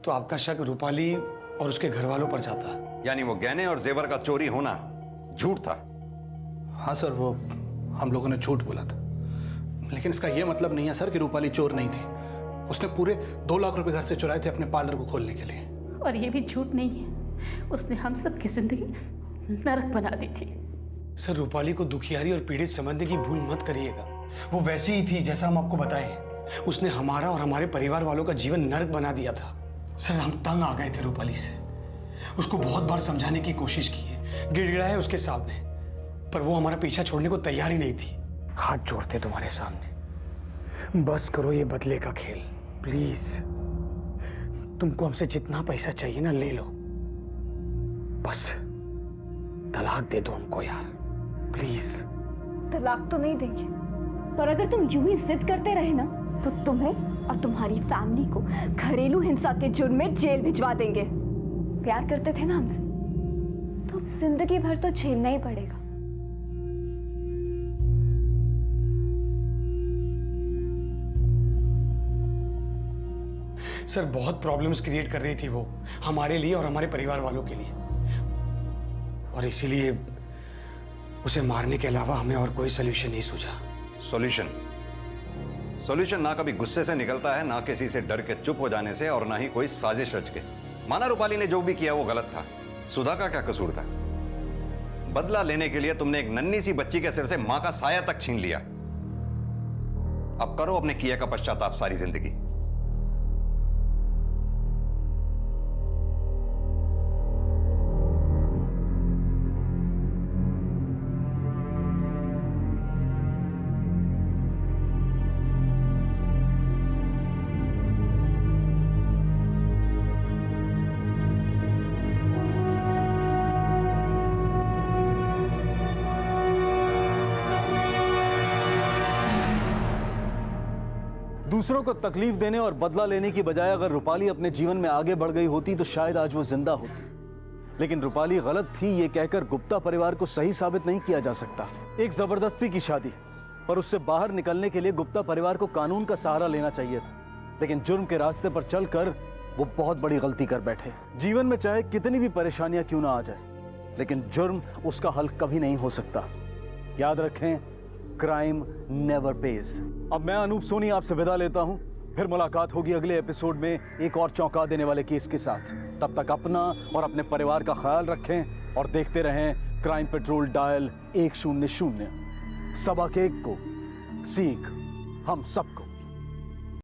तो आपका शक रूपाली और उसके घर वालों पर जाता। यानी वो गहने और जेवर का चोरी होना झूठ था? हाँ सर, वो हम लोगों ने झूठ बोला था, लेकिन इसका यह मतलब नहीं है सर कि रूपाली चोर नहीं थी। उसने पूरे 2 लाख रुपए घर से चुराए थे अपने पार्लर को खोलने के लिए। और ये भी झूठ नहीं है, उसने हम सब की जिंदगी नरक बना दी थी। सर, रूपाली को दुखियारी और पीड़ित समझने की भूल मत करिएगा। वो वैसी ही थी जैसा हम आपको बताएं। उसने हमारा और हमारे परिवार वालों का जीवन नरक बना दिया था। सर, हम तंग आ गए थे रूपाली से। उसको बहुत बार समझाने की कोशिश की है, गिड़गिड़ाए उसके सामने, पर वो हमारा पीछा छोड़ने को तैयार ही नहीं थी। हाथ जोड़ते तुम्हारे सामने, बस करो ये बदले का खेल प्लीज। तुमको हमसे जितना पैसा चाहिए ना ले लो, बस तलाक दे दो हमको यार प्लीज। तलाक तो नहीं देंगे, पर अगर तुम यूं ही जिद करते रहे ना तो तुम्हें और तुम्हारी फैमिली को घरेलू हिंसा के जुर्म में जेल भिजवा देंगे। प्यार करते थे ना हमसे तो जिंदगी भर तो झेलना ही पड़ेगा। सर, बहुत प्रॉब्लम्स क्रिएट कर रही थी वो हमारे लिए और हमारे परिवार वालों के लिए, और इसीलिए उसे मारने के अलावा हमें और कोई सोल्यूशन नहीं सूझा। सॉल्यूशन ना कभी गुस्से से निकलता है, ना किसी से डर के चुप हो जाने से, और ना ही कोई साजिश रच के। माना रूपाली ने जो भी किया वो गलत था, सुधा का क्या कसूर था? बदला लेने के लिए तुमने एक नन्ही सी बच्ची के सिर से मां का साया तक छीन लिया। अब करो अपने किए का पश्चाताप सारी जिंदगी। दूसरों को तकलीफ देने और बदला लेने की बजाय अगर रूपाली अपने जीवन में आगे बढ़ गई होती तो शायद आज वो जिंदा होती। लेकिन रूपाली गलत थी ये कहकर गुप्ता परिवार को सही साबित नहीं किया जा सकता। एक जबरदस्ती की शादी, पर उससे बाहर निकलने के लिए गुप्ता परिवार को कानून का सहारा लेना चाहिए था, लेकिन जुर्म के रास्ते पर चलकर वो बहुत बड़ी गलती कर बैठे। जीवन में चाहे कितनी भी परेशानियां क्यों ना आ जाए, लेकिन जुर्म उसका हल कभी नहीं हो सकता। याद रखें, क्राइम नेवर पेज। अब मैं अनूप सोनी आपसे विदा लेता हूं, फिर मुलाकात होगी अगले एपिसोड में एक और चौंका देने वाले केस के साथ। तब तक अपना और अपने परिवार का ख्याल रखें और देखते रहें क्राइम पेट्रोल डायल 100। सबक एक को, सीख हम सबको।